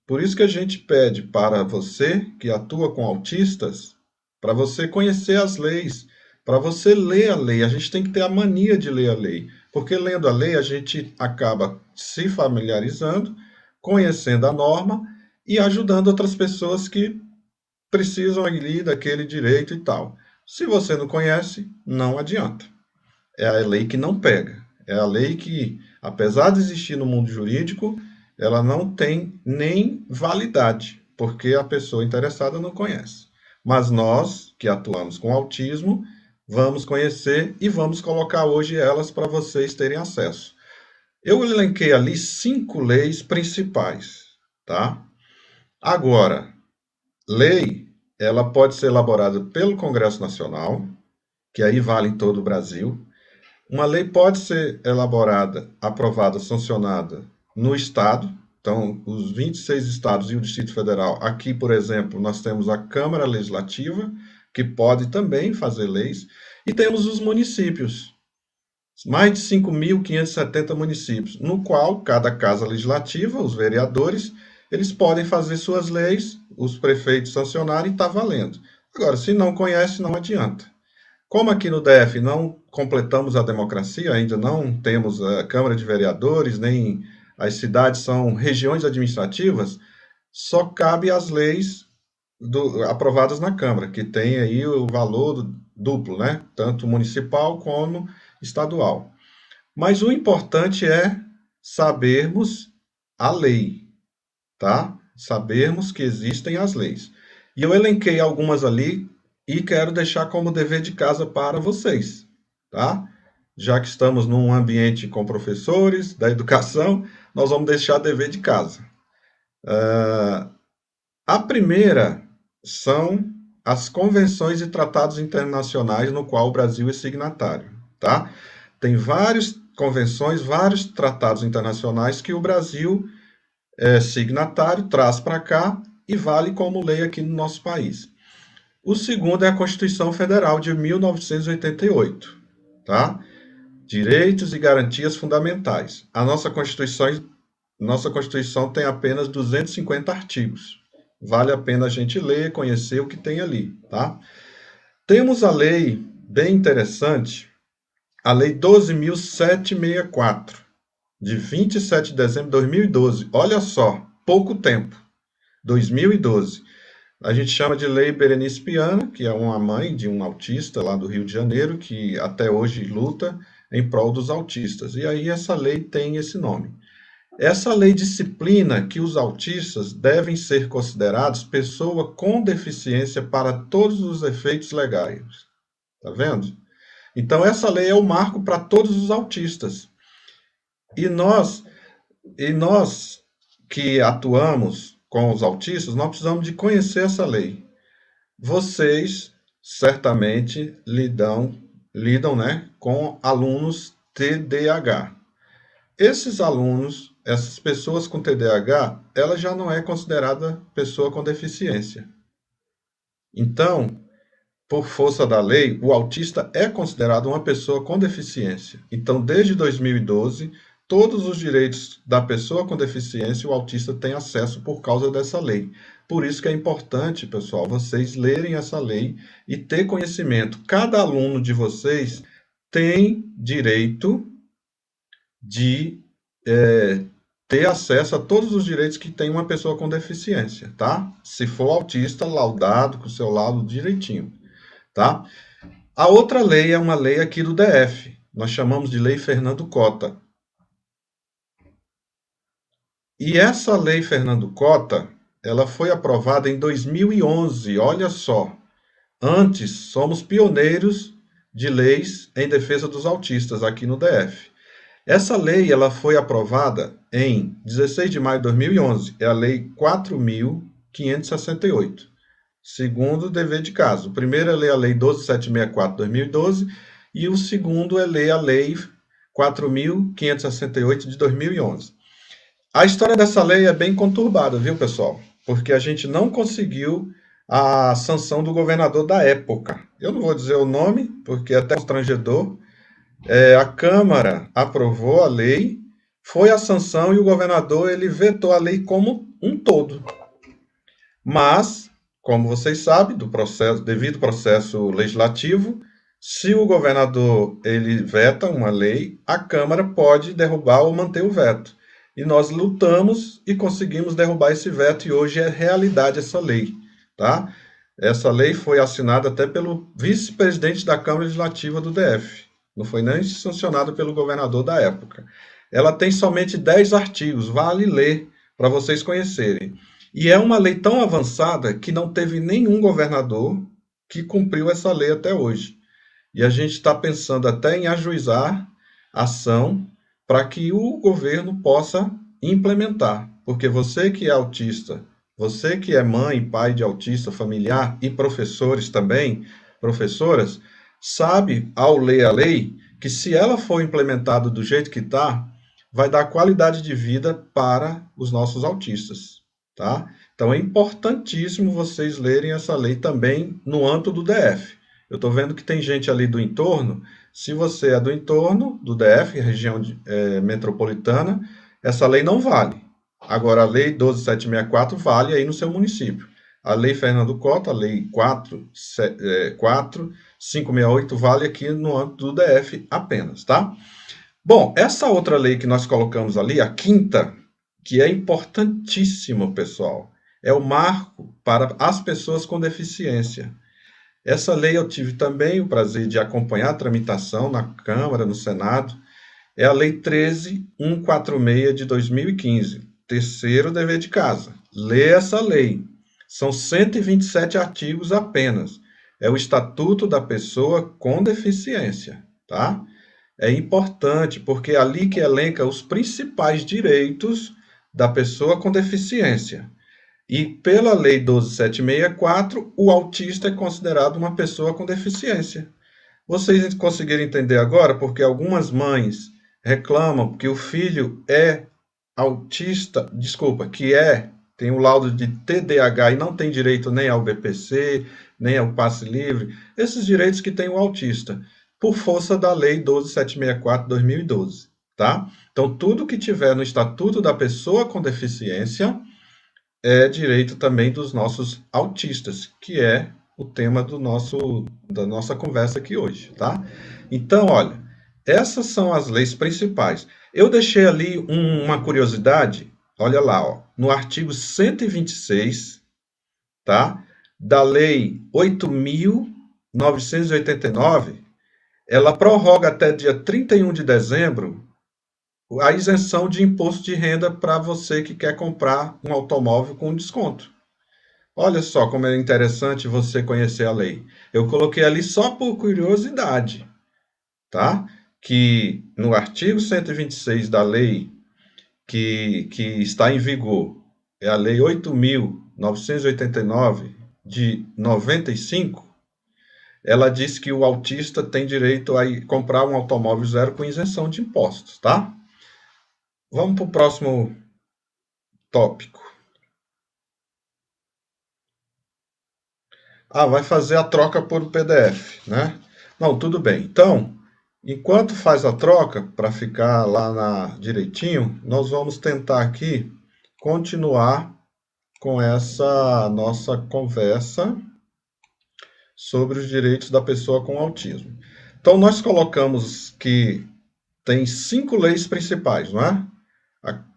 Por isso que a gente pede para você que atua com autistas, para você conhecer as leis, para você ler a lei. A gente tem que ter a mania de ler a lei, porque lendo a lei a gente acaba se familiarizando, conhecendo a norma e ajudando outras pessoas que precisam ali daquele direito e tal. Se você não conhece, não adianta. É a lei que não pega. É a lei que, apesar de existir no mundo jurídico, ela não tem nem validade, porque a pessoa interessada não conhece. Mas nós, que atuamos com autismo, vamos conhecer e vamos colocar hoje elas para vocês terem acesso. Eu elenquei ali 5 leis principais, tá? Agora, lei, ela pode ser elaborada pelo Congresso Nacional, que aí vale em todo o Brasil. Uma lei pode ser elaborada, aprovada, sancionada no Estado. Então, os 26 estados e o Distrito Federal. Aqui, por exemplo, nós temos a Câmara Legislativa, que pode também fazer leis, e temos os municípios. Mais de 5.570 municípios, no qual cada casa legislativa, os vereadores, eles podem fazer suas leis, os prefeitos sancionarem e está valendo. Agora, se não conhece, não adianta. Como aqui no DF não completamos a democracia, ainda não temos a Câmara de Vereadores, nem as cidades são regiões administrativas, só cabe as leis aprovadas na Câmara, que tem aí o valor duplo, né? Tanto municipal como estadual. Mas o importante é sabermos a lei, tá? Sabermos que existem as leis. E eu elenquei algumas ali e quero deixar como dever de casa para vocês, tá? Já que estamos num ambiente com professores da educação, nós vamos deixar dever de casa. A primeira são as convenções e tratados internacionais no qual o Brasil é signatário, tá? Tem várias convenções, vários tratados internacionais que o Brasil é signatário, traz para cá e vale como lei aqui no nosso país. O segundo é a Constituição Federal de 1988, tá? Direitos e garantias fundamentais. A nossa Constituição tem apenas 250 artigos. Vale a pena a gente ler, conhecer o que tem ali, tá? Temos a lei bem interessante, a Lei 12.764, de 27 de dezembro de 2012. Olha só, pouco tempo, 2012. A gente chama de Lei Berenice Piana, que é uma mãe de um autista lá do Rio de Janeiro, que até hoje luta em prol dos autistas. E aí essa lei tem esse nome. Essa lei disciplina que os autistas devem ser considerados pessoa com deficiência para todos os efeitos legais. Tá vendo? Então, essa lei é o marco para todos os autistas. E nós que atuamos com os autistas, nós precisamos de conhecer essa lei. Vocês, certamente, lidam, né, com alunos TDAH. Esses alunos, essas pessoas com TDAH, ela já não é considerada pessoa com deficiência. Então, por força da lei, o autista é considerado uma pessoa com deficiência. Então, desde 2012, todos os direitos da pessoa com deficiência, o autista tem acesso por causa dessa lei. Por isso que é importante, pessoal, vocês lerem essa lei e ter conhecimento. Cada aluno de vocês tem direito de ter acesso a todos os direitos que tem uma pessoa com deficiência, tá? Se for autista, laudado, com o seu laudo direitinho, tá? A outra lei é uma lei aqui do DF. Nós chamamos de Lei Fernando Cota. E essa Lei Fernando Cota, ela foi aprovada em 2011, olha só. Antes, somos pioneiros de leis em defesa dos autistas aqui no DF. Essa lei ela foi aprovada em 16 de maio de 2011, é a Lei 4.568. Segundo dever de casa. O primeiro é a Lei 12.764 de 2012 e o segundo é a Lei 4.568 de 2011. A história dessa lei é bem conturbada, viu, pessoal? Porque a gente não conseguiu a sanção do governador da época. Eu não vou dizer o nome, porque é até constrangedor. A Câmara aprovou a lei, foi a sanção e o governador ele vetou a lei como um todo. Mas, como vocês sabem, devido ao processo legislativo, se o governador ele veta uma lei, a Câmara pode derrubar ou manter o veto. E nós lutamos e conseguimos derrubar esse veto e hoje é realidade essa lei, tá? Essa lei foi assinada até pelo vice-presidente da Câmara Legislativa do DF. Não foi nem sancionada pelo governador da época. Ela tem somente 10 artigos, vale ler para vocês conhecerem. E é uma lei tão avançada que não teve nenhum governador que cumpriu essa lei até hoje. E a gente está pensando até em ajuizar ação para que o governo possa implementar. Porque você que é autista, você que é mãe, pai de autista, familiar e professores também, professoras, sabe, ao ler a lei, que se ela for implementada do jeito que está, vai dar qualidade de vida para os nossos autistas, tá? Então é importantíssimo vocês lerem essa lei também no âmbito do DF. Eu estou vendo que tem gente ali do entorno. Se você é do entorno do DF, região metropolitana, essa lei não vale. Agora, a Lei 12.764 vale aí no seu município. A Lei Fernando Cota, a Lei 4.568 568 vale aqui no âmbito do DF apenas, tá? Bom, essa outra lei que nós colocamos ali, a quinta, que é importantíssima, pessoal, é o marco para as pessoas com deficiência. Essa lei eu tive também o prazer de acompanhar a tramitação na Câmara, no Senado, é a Lei 13.146 de 2015, terceiro dever de casa. Lê essa lei. São 127 artigos apenas. É o Estatuto da Pessoa com Deficiência, tá? É importante, porque é ali que elenca os principais direitos da pessoa com deficiência. E pela Lei 12.764, o autista é considerado uma pessoa com deficiência. Vocês conseguiram entender agora? Porque algumas mães reclamam que o filho é autista, tem o laudo de TDAH e não tem direito nem ao BPC, nem ao passe livre, esses direitos que tem o autista, por força da Lei 12.764 de 2012, tá? Então, tudo que tiver no Estatuto da Pessoa com Deficiência é direito também dos nossos autistas, que é o tema da nossa conversa aqui hoje, tá? Então, olha, essas são as leis principais. Eu deixei ali uma curiosidade, olha lá, ó, no artigo 126, tá? Da Lei 8.989, ela prorroga até dia 31 de dezembro a isenção de imposto de renda para você que quer comprar um automóvel com desconto. Olha só como é interessante você conhecer a lei. Eu coloquei ali só por curiosidade, tá? Que no artigo 126 da lei que está em vigor, é a Lei 8.989 de 95, ela diz que o autista tem direito a comprar um automóvel zero com isenção de impostos, tá? Vamos para o próximo tópico. Vai fazer a troca por PDF, né? Não, tudo bem. Então, enquanto faz a troca, para ficar lá direitinho, nós vamos tentar aqui continuar com essa nossa conversa sobre os direitos da pessoa com autismo. Então, nós colocamos que tem 5 leis principais, não é?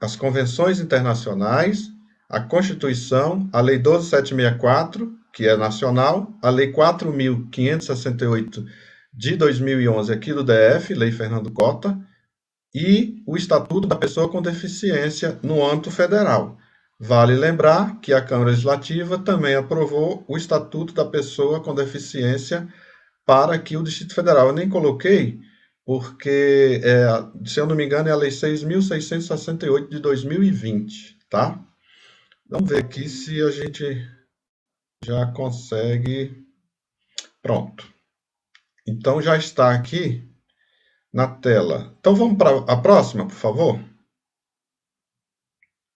As convenções internacionais, a Constituição, a Lei 12.764, que é nacional, a Lei 4.568 de 2011, aqui do DF, Lei Fernando Cota, e o Estatuto da Pessoa com Deficiência no âmbito federal. Vale lembrar que a Câmara Legislativa também aprovou o Estatuto da Pessoa com Deficiência para aqui o Distrito Federal. Eu nem coloquei, porque, se eu não me engano, é a Lei 6.668 de 2020, tá? Vamos ver aqui se a gente já consegue. Pronto. Então, já está aqui na tela. Então, vamos para a próxima, por favor?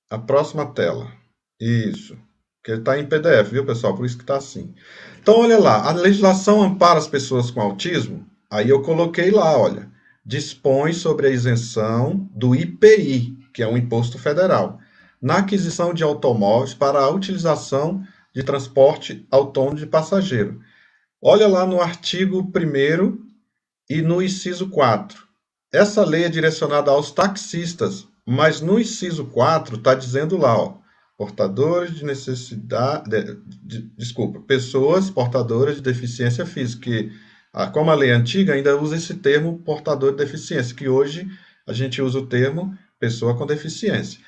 A próxima tela. Isso. Que ele está em PDF, viu, pessoal? Por isso que está assim. Então, olha lá. A legislação ampara as pessoas com autismo. Aí eu coloquei lá, olha. Dispõe sobre a isenção do IPI, que é um imposto federal, na aquisição de automóveis para a utilização de transporte autônomo de passageiro. Olha lá no artigo 1º e no inciso 4. Essa lei é direcionada aos taxistas, mas no inciso 4 está dizendo lá, ó, portadores de pessoas portadoras de deficiência física, que, como a lei é antiga, ainda usa esse termo portador de deficiência, que hoje a gente usa o termo pessoa com deficiência.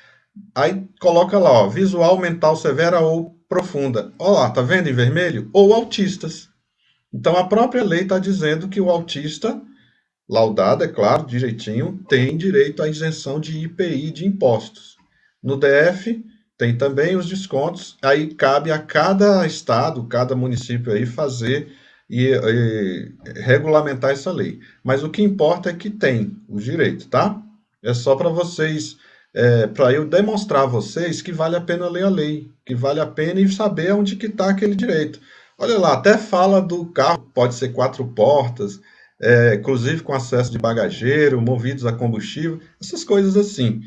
Aí coloca lá, ó, visual, mental severa ou profunda. Olha lá, tá vendo em vermelho? Ou autistas. Então, a própria lei está dizendo que o autista, laudado, é claro, direitinho, tem direito à isenção de IPI de impostos. No DF, tem também os descontos, aí cabe a cada estado, cada município aí fazer e regulamentar essa lei. Mas o que importa é que tem os direitos, tá? É só para vocês, para eu demonstrar a vocês que vale a pena ler a lei, que vale a pena e saber onde que está aquele direito. Olha lá, até fala do carro, pode ser 4 portas, inclusive com acesso de bagageiro, movidos a combustível, essas coisas assim.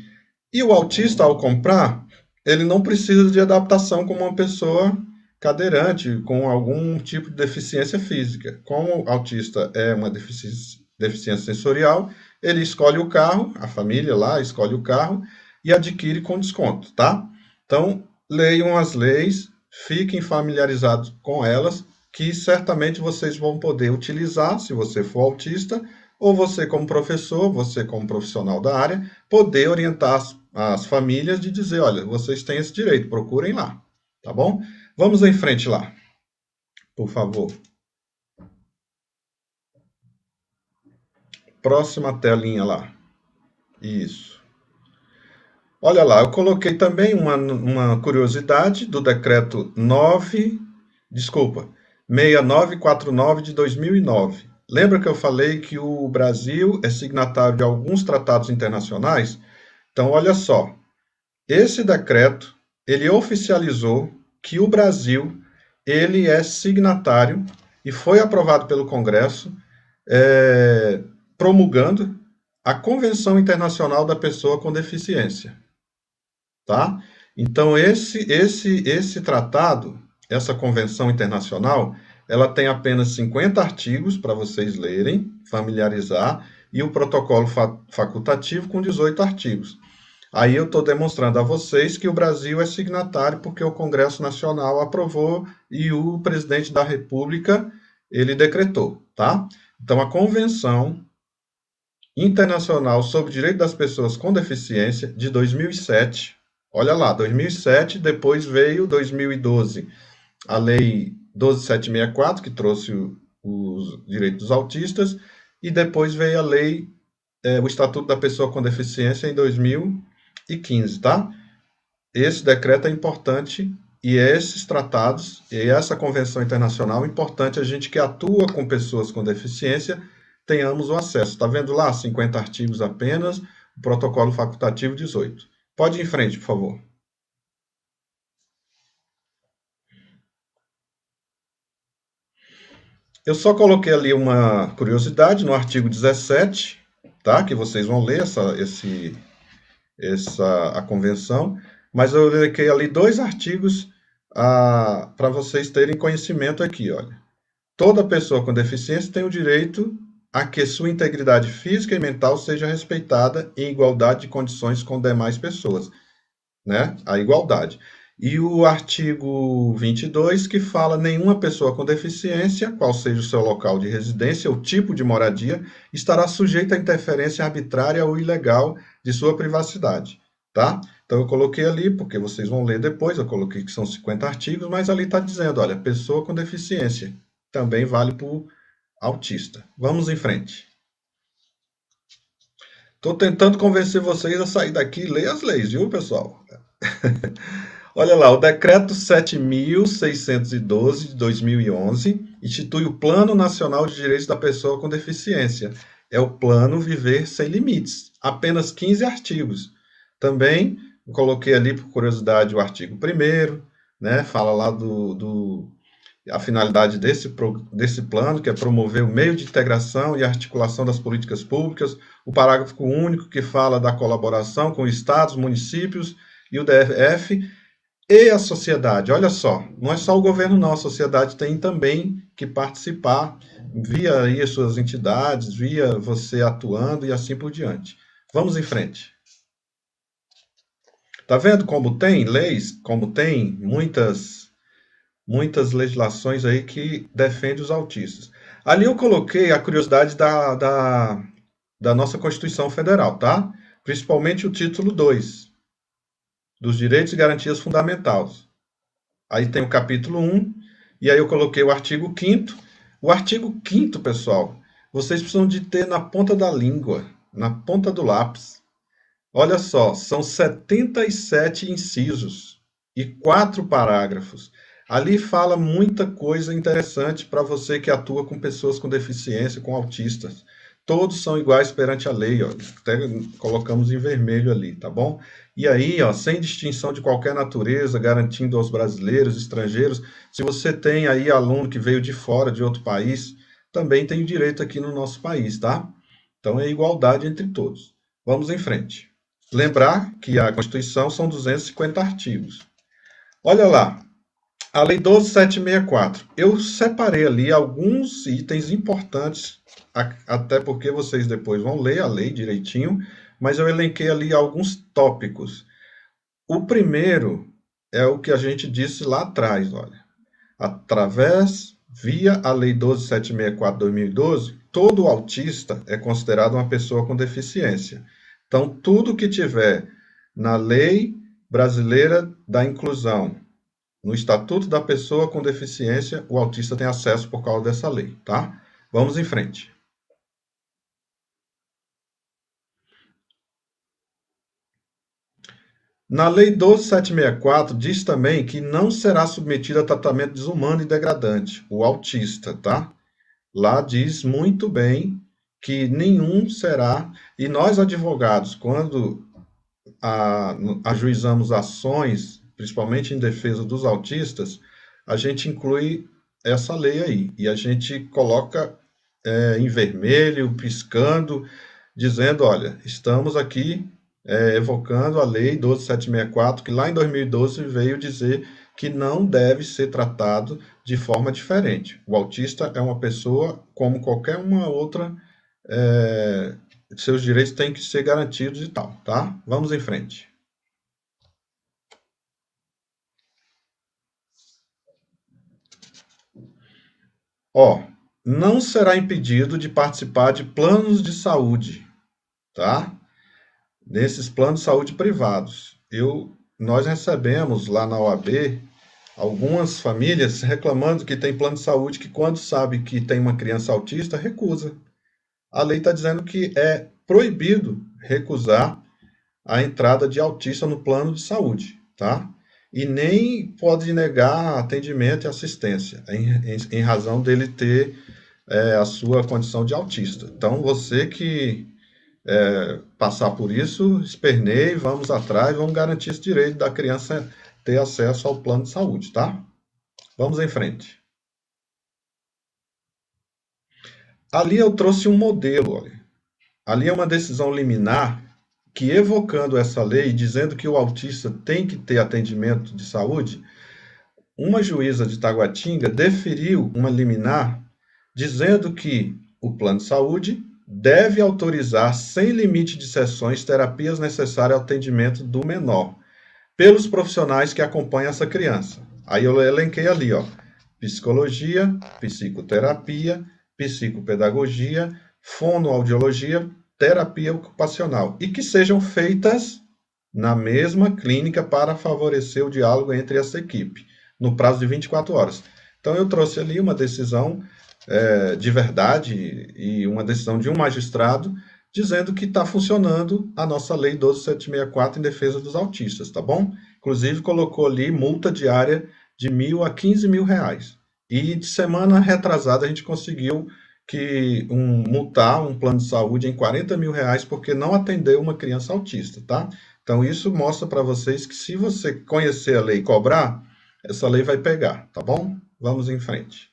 E o autista, ao comprar, ele não precisa de adaptação como uma pessoa cadeirante com algum tipo de deficiência física. Como o autista é uma deficiência sensorial, ele escolhe o carro, a família lá escolhe o carro e adquire com desconto, tá? Então, leiam as leis, fiquem familiarizados com elas, que certamente vocês vão poder utilizar, se você for autista, ou você como professor, você como profissional da área, poder orientar as famílias de dizer, olha, vocês têm esse direito, procurem lá, tá bom? Vamos em frente lá, por favor. Próxima telinha lá. Isso. Olha lá, eu coloquei também uma curiosidade do decreto 6949 de 2009. Lembra que eu falei que o Brasil é signatário de alguns tratados internacionais? Então, olha só, esse decreto, ele oficializou que o Brasil, ele é signatário e foi aprovado pelo Congresso, promulgando a Convenção Internacional da Pessoa com Deficiência. Tá? Então, esse tratado, essa convenção internacional, ela tem apenas 50 artigos para vocês lerem, familiarizar, e o protocolo facultativo com 18 artigos. Aí eu estou demonstrando a vocês que o Brasil é signatário porque o Congresso Nacional aprovou e o presidente da República, ele decretou, tá? Então, a Convenção Internacional sobre o Direito das Pessoas com Deficiência, de 2007, olha lá, 2007, depois veio 2012, a Lei 12.764, que trouxe os direitos dos autistas, e depois veio a lei, o Estatuto da Pessoa com Deficiência em 2015, tá? Esse decreto é importante, e esses tratados, e essa convenção internacional, é importante a gente que atua com pessoas com deficiência, tenhamos o acesso. Está vendo lá? 50 artigos apenas, o protocolo facultativo 18. Pode ir em frente, por favor. Eu só coloquei ali uma curiosidade no artigo 17, tá? Que vocês vão ler a convenção, mas eu coloquei ali 2 artigos para vocês terem conhecimento aqui, olha. Toda pessoa com deficiência tem o direito a que sua integridade física e mental seja respeitada em igualdade de condições com demais pessoas, né? A igualdade. E o artigo 22, que fala: nenhuma pessoa com deficiência, qual seja o seu local de residência ou tipo de moradia, estará sujeita à interferência arbitrária ou ilegal de sua privacidade, tá? Então, eu coloquei ali, porque vocês vão ler depois, eu coloquei que são 50 artigos, mas ali está dizendo, olha, pessoa com deficiência, também vale para o autista. Vamos em frente. Estou tentando convencer vocês a sair daqui e ler as leis, viu, pessoal? Olha lá, o decreto 7.612 de 2011 institui o Plano Nacional de Direitos da Pessoa com Deficiência. É o Plano Viver Sem Limites, apenas 15 artigos. Também coloquei ali, por curiosidade, o artigo 1º, né? Fala lá a finalidade desse plano, que é promover o meio de integração e articulação das políticas públicas, o parágrafo único, que fala da colaboração com estados, municípios e o DF, e a sociedade. Olha só, não é só o governo não, a sociedade tem também que participar via aí as suas entidades, via você atuando e assim por diante. Vamos em frente. Tá vendo como tem leis, como tem muitas legislações aí que defendem os autistas. Ali eu coloquei a curiosidade da nossa Constituição Federal, tá? Principalmente o título 2, dos Direitos e Garantias Fundamentais. Aí tem o capítulo 1, e aí eu coloquei o artigo 5º. O artigo 5º, pessoal, vocês precisam de ter na ponta da língua, na ponta do lápis. Olha só, são 77 incisos e 4 parágrafos. Ali fala muita coisa interessante para você que atua com pessoas com deficiência, com autistas. Todos são iguais perante a lei, ó. Até colocamos em vermelho ali, tá bom? E aí, ó, sem distinção de qualquer natureza, garantindo aos brasileiros, estrangeiros, se você tem aí aluno que veio de fora, de outro país, também tem o direito aqui no nosso país, tá? Então, é igualdade entre todos. Vamos em frente. Lembrar que a Constituição são 250 artigos. Olha lá. A Lei 12.764. Eu separei ali alguns itens importantes, até porque vocês depois vão ler a lei direitinho, mas eu elenquei ali alguns tópicos. O primeiro é o que a gente disse lá atrás, olha. Via a Lei 12.764/2012, todo autista é considerado uma pessoa com deficiência. Então, tudo que tiver na Lei Brasileira da Inclusão, no Estatuto da Pessoa com Deficiência, o autista tem acesso por causa dessa lei, tá? Vamos em frente. Na Lei 12.764, diz também que não será submetido a tratamento desumano e degradante, o autista, tá? Lá diz muito bem que nenhum será, e nós advogados, quando ajuizamos ações, principalmente em defesa dos autistas, a gente inclui essa lei aí, e a gente coloca em vermelho, piscando, dizendo, olha, estamos aqui evocando a Lei 12.764, que lá em 2012 veio dizer que não deve ser tratado de forma diferente. O autista é uma pessoa como qualquer uma outra, seus direitos têm que ser garantidos e tal, tá? Vamos em frente. Ó, não será impedido de participar de planos de saúde, tá? Nesses planos de saúde privados. Nós recebemos lá na OAB algumas famílias reclamando que tem plano de saúde que, quando sabe que tem uma criança autista, recusa. A lei está dizendo que é proibido recusar a entrada de autista no plano de saúde, tá? E nem pode negar atendimento e assistência, em razão dele ter a sua condição de autista. Então, você que passar por isso, esperneie, vamos atrás, vamos garantir esse direito da criança ter acesso ao plano de saúde, tá? Vamos em frente. Ali eu trouxe um modelo, olha. Ali é uma decisão liminar que, evocando essa lei, dizendo que o autista tem que ter atendimento de saúde, uma juíza de Taguatinga deferiu uma liminar dizendo que o plano de saúde deve autorizar, sem limite de sessões, terapias necessárias ao atendimento do menor, pelos profissionais que acompanham essa criança. Aí eu elenquei ali, ó, psicologia, psicoterapia, psicopedagogia, fonoaudiologia, terapia ocupacional, e que sejam feitas na mesma clínica para favorecer o diálogo entre essa equipe, no prazo de 24 horas. Então, eu trouxe ali uma decisão de verdade e uma decisão de um magistrado dizendo que está funcionando a nossa Lei 12.764 em defesa dos autistas, tá bom? Inclusive, colocou ali multa diária de R$1.000 a R$15.000. E de semana retrasada a gente conseguiu multar um plano de saúde em R$40.000 porque não atendeu uma criança autista, tá? Então, isso mostra para vocês que, se você conhecer a lei e cobrar, essa lei vai pegar, tá bom? Vamos em frente.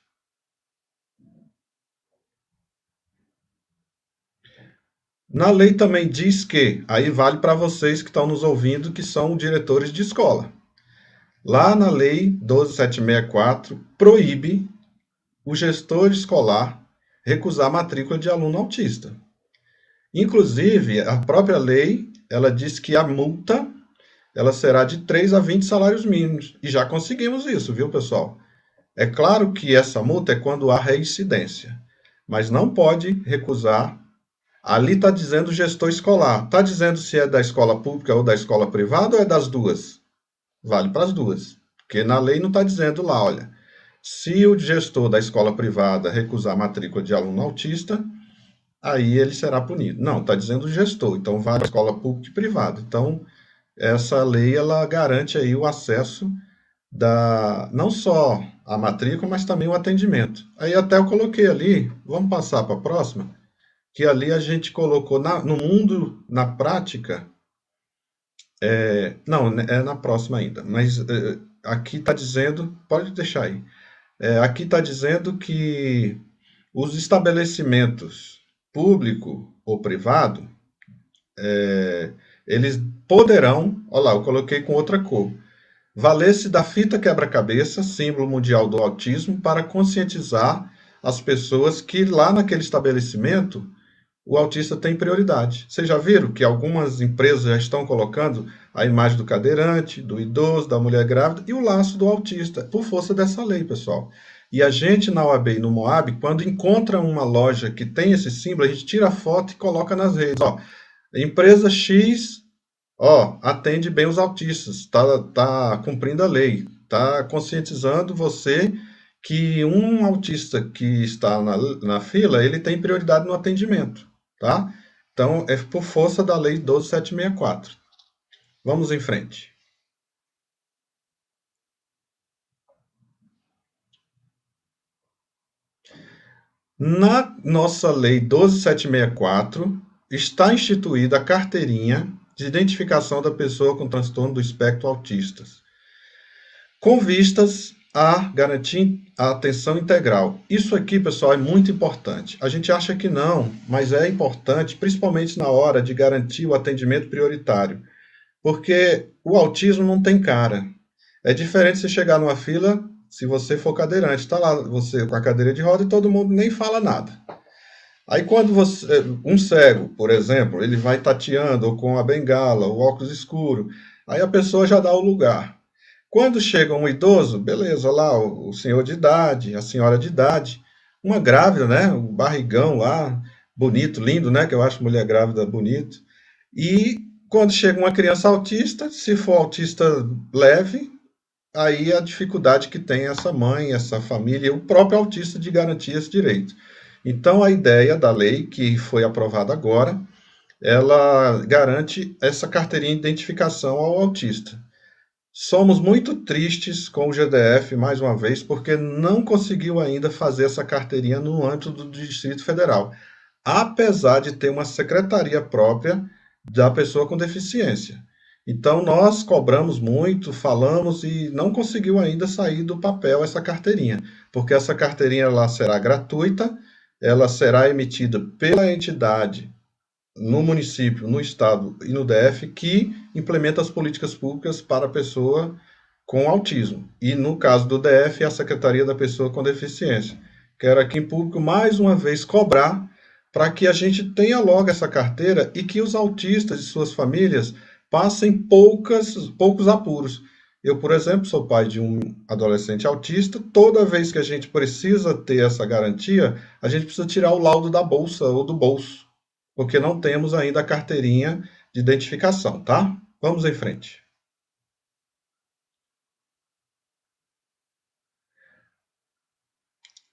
Na lei também diz que, aí vale para vocês que estão nos ouvindo, que são diretores de escola. Lá na lei 12.764, proíbe o gestor escolar recusar a matrícula de aluno autista. Inclusive, a própria lei, ela diz que a multa, ela será de 3 a 20 salários mínimos. E já conseguimos isso, viu, pessoal? É claro que essa multa é quando há reincidência, mas não pode recusar. Ali está dizendo gestor escolar. Está dizendo se é da escola pública ou da escola privada ou é das duas? Vale para as duas. Porque na lei não está dizendo lá, olha, se o gestor da escola privada recusar a matrícula de aluno autista, aí ele será punido. Não, está dizendo gestor. Então, vale para a escola pública e privada. Então, essa lei, ela garante aí o acesso não só a matrícula, mas também o atendimento. Aí até eu coloquei ali, vamos passar para a próxima, que ali a gente colocou no mundo, na prática, não, é na próxima ainda, mas aqui está dizendo, pode deixar aí, aqui está dizendo que os estabelecimentos público ou privado, eles poderão, olha lá, eu coloquei com outra cor, valer-se da fita quebra-cabeça, símbolo mundial do autismo, para conscientizar as pessoas que lá naquele estabelecimento o autista tem prioridade. Vocês já viram que algumas empresas já estão colocando a imagem do cadeirante, do idoso, da mulher grávida e o laço do autista, por força dessa lei, pessoal. E a gente na OAB e no Moab, quando encontra uma loja que tem esse símbolo, a gente tira a foto e coloca nas redes. Ó, empresa X, ó, atende bem os autistas, tá cumprindo a lei, tá conscientizando você que um autista que está na fila, ele tem prioridade no atendimento, tá? Então, é por força da lei 12.764. Vamos em frente. Na nossa lei 12.764, está instituída a carteirinha de identificação da pessoa com transtorno do espectro autista, com vistas a garantir a atenção integral. Isso aqui, pessoal, é muito importante. A gente acha que não, mas é importante, principalmente na hora de garantir o atendimento prioritário, porque o autismo não tem cara. É diferente você chegar numa fila, se você for cadeirante, está lá você com a cadeira de roda e todo mundo nem fala nada. Aí quando um cego, por exemplo, ele vai tateando ou com a bengala, o óculos escuro, aí a pessoa já dá o lugar. Quando chega um idoso, beleza, lá o senhor de idade, a senhora de idade, uma grávida, né, um barrigão lá, bonito, lindo, né, que eu acho mulher grávida bonito. E quando chega uma criança autista, se for autista leve, aí a dificuldade que tem essa mãe, essa família, o próprio autista de garantir esse direito. Então, a ideia da lei, que foi aprovada agora, ela garante essa carteirinha de identificação ao autista. Somos muito tristes com o GDF, mais uma vez, porque não conseguiu ainda fazer essa carteirinha no âmbito do Distrito Federal, apesar de ter uma secretaria própria da pessoa com deficiência. Então, nós cobramos muito, falamos e não conseguiu ainda sair do papel essa carteirinha, porque essa carteirinha lá será gratuita, ela será emitida pela entidade no município, no estado e no DF que implementa as políticas públicas para a pessoa com autismo. E no caso do DF, é a Secretaria da Pessoa com Deficiência. Quero aqui em público mais uma vez cobrar para que a gente tenha logo essa carteira e que os autistas e suas famílias passem poucos apuros. Eu, por exemplo, sou pai de um adolescente autista. Toda vez que a gente precisa ter essa garantia, a gente precisa tirar o laudo da bolsa ou do bolso, porque não temos ainda a carteirinha de identificação, tá? Vamos em frente.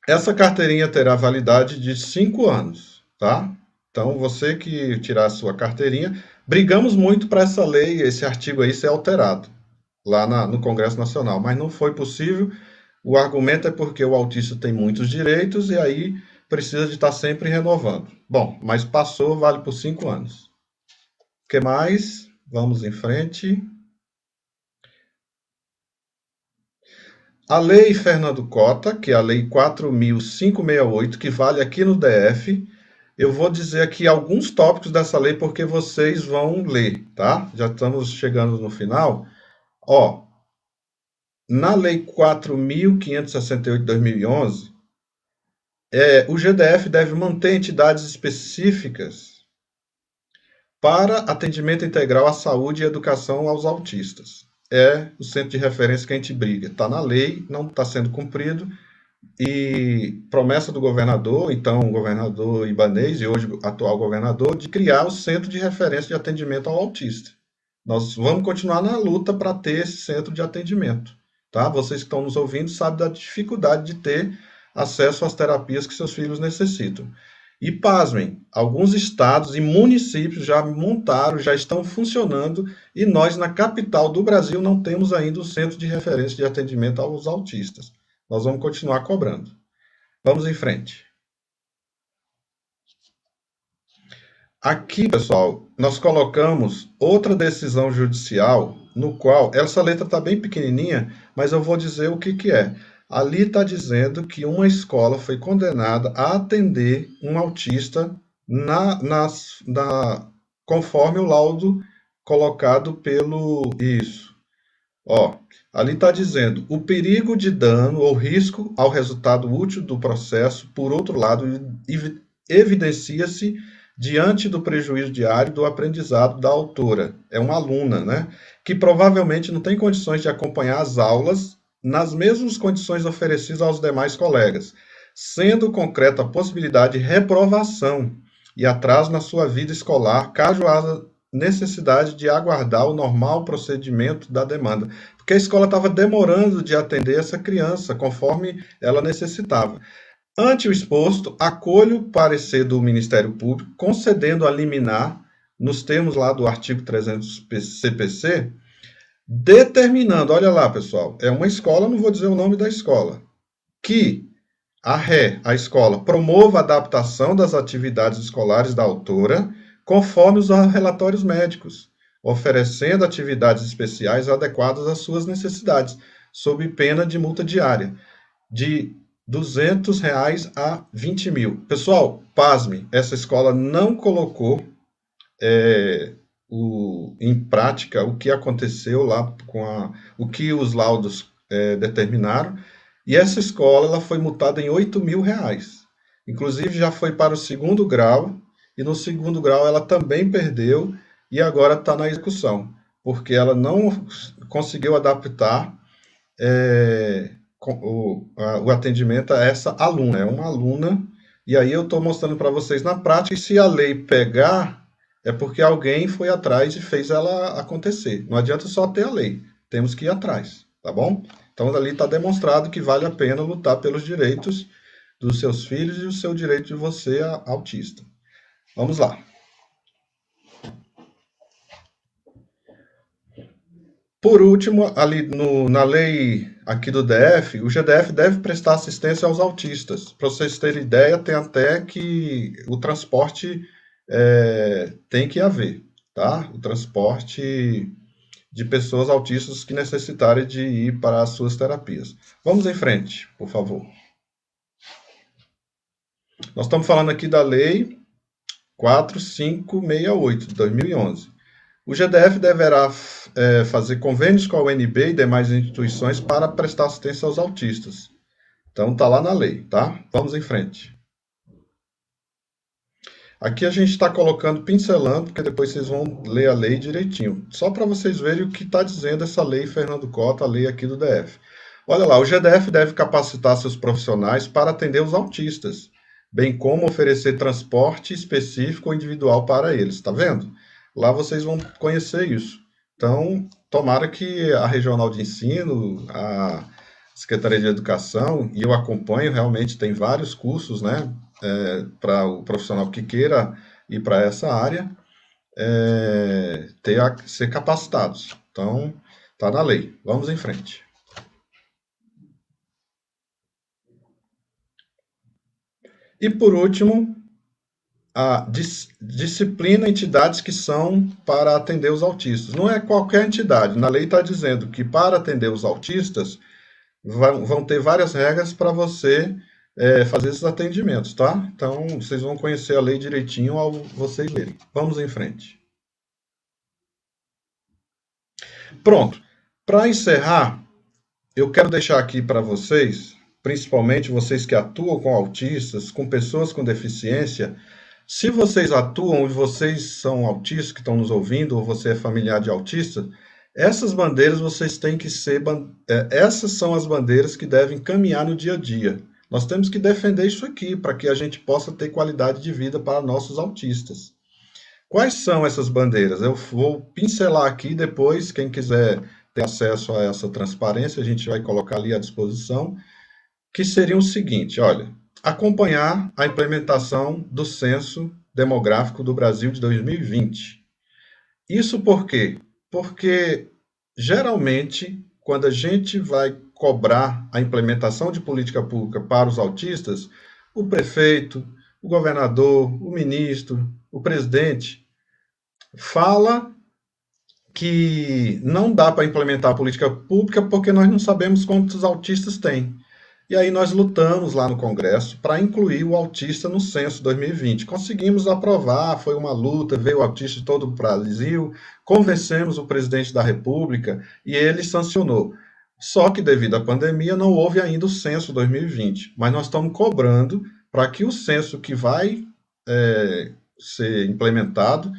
Essa carteirinha terá validade de 5 anos, tá? Então, você que tirar a sua carteirinha, brigamos muito para essa lei, esse artigo aí ser alterado lá no Congresso Nacional, mas não foi possível. O argumento é porque o autista tem muitos direitos e aí precisa de estar sempre renovando. Bom, mas passou, vale por 5 anos. O que mais? Vamos em frente. A Lei Fernando Cota, que é a Lei 4.568, que vale aqui no DF, eu vou dizer aqui alguns tópicos dessa lei porque vocês vão ler, tá? Já estamos chegando no final. Ó, na Lei 4.568 de 2011, o GDF deve manter entidades específicas para atendimento integral à saúde e educação aos autistas. É o centro de referência que a gente briga. Está na lei, não está sendo cumprido, e promessa do governador, então o governador Ibanez, e hoje atual governador, de criar o centro de referência de atendimento ao autista. Nós vamos continuar na luta para ter esse centro de atendimento, tá? Vocês que estão nos ouvindo sabem da dificuldade de ter acesso às terapias que seus filhos necessitam. E pasmem, alguns estados e municípios já montaram, já estão funcionando, e nós, na capital do Brasil, não temos ainda o centro de referência de atendimento aos autistas. Nós vamos continuar cobrando. Vamos em frente. Aqui, pessoal, nós colocamos outra decisão judicial, no qual, essa letra está bem pequenininha, mas eu vou dizer o que é. Ali está dizendo que uma escola foi condenada a atender um autista conforme o laudo colocado Ó, ali está dizendo, o perigo de dano ou risco ao resultado útil do processo, por outro lado, evidencia-se diante do prejuízo diário do aprendizado da autora. É uma aluna, né? Que provavelmente não tem condições de acompanhar as aulas nas mesmas condições oferecidas aos demais colegas, sendo concreta a possibilidade de reprovação e atraso na sua vida escolar, caso haja necessidade de aguardar o normal procedimento da demanda, porque a escola estava demorando de atender essa criança conforme ela necessitava. Ante o exposto, acolho o parecer do Ministério Público, concedendo a liminar, nos termos lá do artigo 300 CPC, determinando, olha lá, pessoal, é uma escola, não vou dizer o nome da escola, que a escola, promova a adaptação das atividades escolares da autora, conforme os relatórios médicos, oferecendo atividades especiais adequadas às suas necessidades, sob pena de multa diária, de R$ 200 a 20 mil. Pessoal, pasme, essa escola não colocou em prática o que aconteceu lá com o que os laudos determinaram, e essa escola ela foi multada em R$ 8 mil. Inclusive já foi para o segundo grau, e no segundo grau ela também perdeu, e agora está na execução, porque ela não conseguiu adaptar o atendimento a essa aluna. É uma aluna, e aí eu estou mostrando para vocês na prática, e se a lei pegar, é porque alguém foi atrás e fez ela acontecer. Não adianta só ter a lei, temos que ir atrás, tá bom? Então, ali está demonstrado que vale a pena lutar pelos direitos dos seus filhos e o seu direito de você, autista. Vamos lá. Por último, ali na lei aqui do DF, o GDF deve prestar assistência aos autistas. Para vocês terem ideia, tem até que o transporte tem que haver, tá? O transporte de pessoas autistas que necessitarem de ir para as suas terapias. Vamos em frente, por favor. Nós estamos falando aqui da Lei 4568, de 2011. O GDF deverá fazer convênios com a UNB e demais instituições para prestar assistência aos autistas. Então, está lá na lei, tá? Vamos em frente. Aqui a gente está colocando, pincelando, porque depois vocês vão ler a lei direitinho. Só para vocês verem o que está dizendo essa lei Fernando Cota, a lei aqui do DF. Olha lá, o GDF deve capacitar seus profissionais para atender os autistas, bem como oferecer transporte específico ou individual para eles. Está vendo? Lá vocês vão conhecer isso. Então, tomara que a Regional de Ensino, a Secretaria de Educação, e eu acompanho, realmente tem vários cursos, né? Para o profissional que queira ir para essa área, ser capacitados. Então, está na lei. Vamos em frente. E, por último, a disciplina entidades que são para atender os autistas. Não é qualquer entidade. Na lei está dizendo que para atender os autistas, vão ter várias regras para você fazer esses atendimentos, tá? Então, vocês vão conhecer a lei direitinho ao vocês lerem. Vamos em frente. Pronto. Para encerrar, eu quero deixar aqui para vocês, principalmente vocês que atuam com autistas, com pessoas com deficiência, se vocês atuam e vocês são autistas que estão nos ouvindo, ou você é familiar de autista, essas bandeiras vocês têm que ser... essas são as bandeiras que devem caminhar no dia a dia. Nós temos que defender isso aqui, para que a gente possa ter qualidade de vida para nossos autistas. Quais são essas bandeiras? Eu vou pincelar aqui, depois, quem quiser ter acesso a essa transparência, a gente vai colocar ali à disposição, que seria o seguinte, olha, acompanhar a implementação do Censo Demográfico do Brasil de 2020. Isso por quê? Porque, geralmente, quando a gente vai cobrar a implementação de política pública para os autistas, o prefeito, o governador, o ministro, o presidente, fala que não dá para implementar a política pública porque nós não sabemos quantos autistas tem. E aí nós lutamos lá no Congresso para incluir o autista no censo 2020. Conseguimos aprovar, foi uma luta, veio o autista de todo o Brasil, convencemos o presidente da República e ele sancionou. Só que devido à pandemia não houve ainda o censo 2020, mas nós estamos cobrando para que o censo que vai ser implementado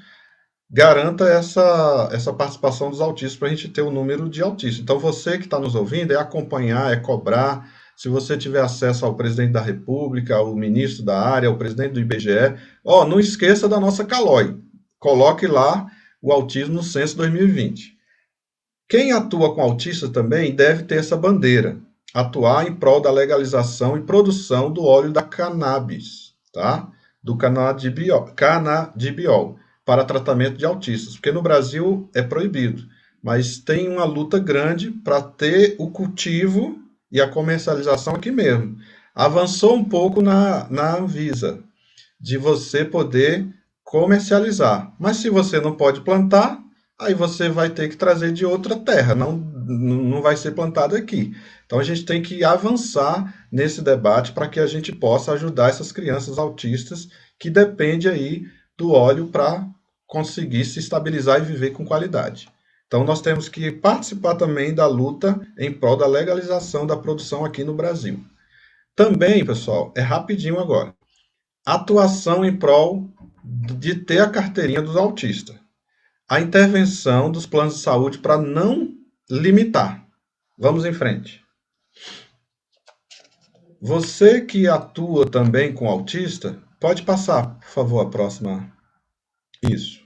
garanta essa participação dos autistas para a gente ter o número de autistas. Então, você que está nos ouvindo, é acompanhar, é cobrar. Se você tiver acesso ao presidente da República, ao ministro da área, ao presidente do IBGE, não esqueça da nossa Calói. Coloque lá o autismo no censo 2020. Quem atua com autistas também deve ter essa bandeira, atuar em prol da legalização e produção do óleo da cannabis, tá? Do canabidiol, para tratamento de autistas, porque no Brasil é proibido, mas tem uma luta grande para ter o cultivo e a comercialização aqui mesmo. Avançou um pouco na Anvisa, de você poder comercializar, mas se você não pode plantar, aí você vai ter que trazer de outra terra, não vai ser plantado aqui. Então a gente tem que avançar nesse debate para que a gente possa ajudar essas crianças autistas que dependem aí do óleo para conseguir se estabilizar e viver com qualidade. Então, nós temos que participar também da luta em prol da legalização da produção aqui no Brasil. Também, pessoal, é rapidinho agora, atuação em prol de ter a carteirinha dos autistas. A intervenção dos planos de saúde para não limitar. Vamos em frente. Você que atua também com autista, pode passar, por favor, a próxima. Isso.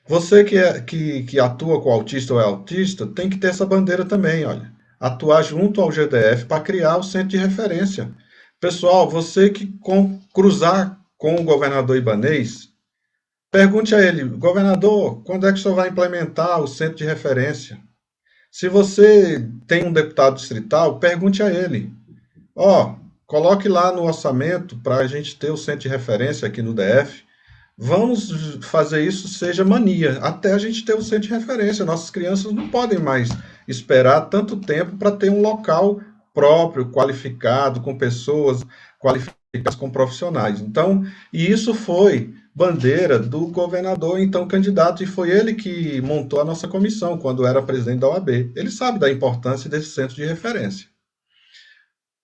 Você que atua com autista ou é autista, tem que ter essa bandeira também, olha. Atuar junto ao GDF para criar o centro de referência. Pessoal, você que cruzar com o governador Ibanez, pergunte a ele, governador, quando é que o senhor vai implementar o centro de referência? Se você tem um deputado distrital, pergunte a ele. Coloque lá no orçamento para a gente ter o centro de referência aqui no DF. Vamos fazer isso seja mania, até a gente ter um centro de referência. Nossas crianças não podem mais esperar tanto tempo para ter um local próprio, qualificado, com pessoas qualificadas, com profissionais. Então, e isso foi bandeira do governador, então candidato, e foi ele que montou a nossa comissão quando era presidente da OAB. Ele sabe da importância desse centro de referência.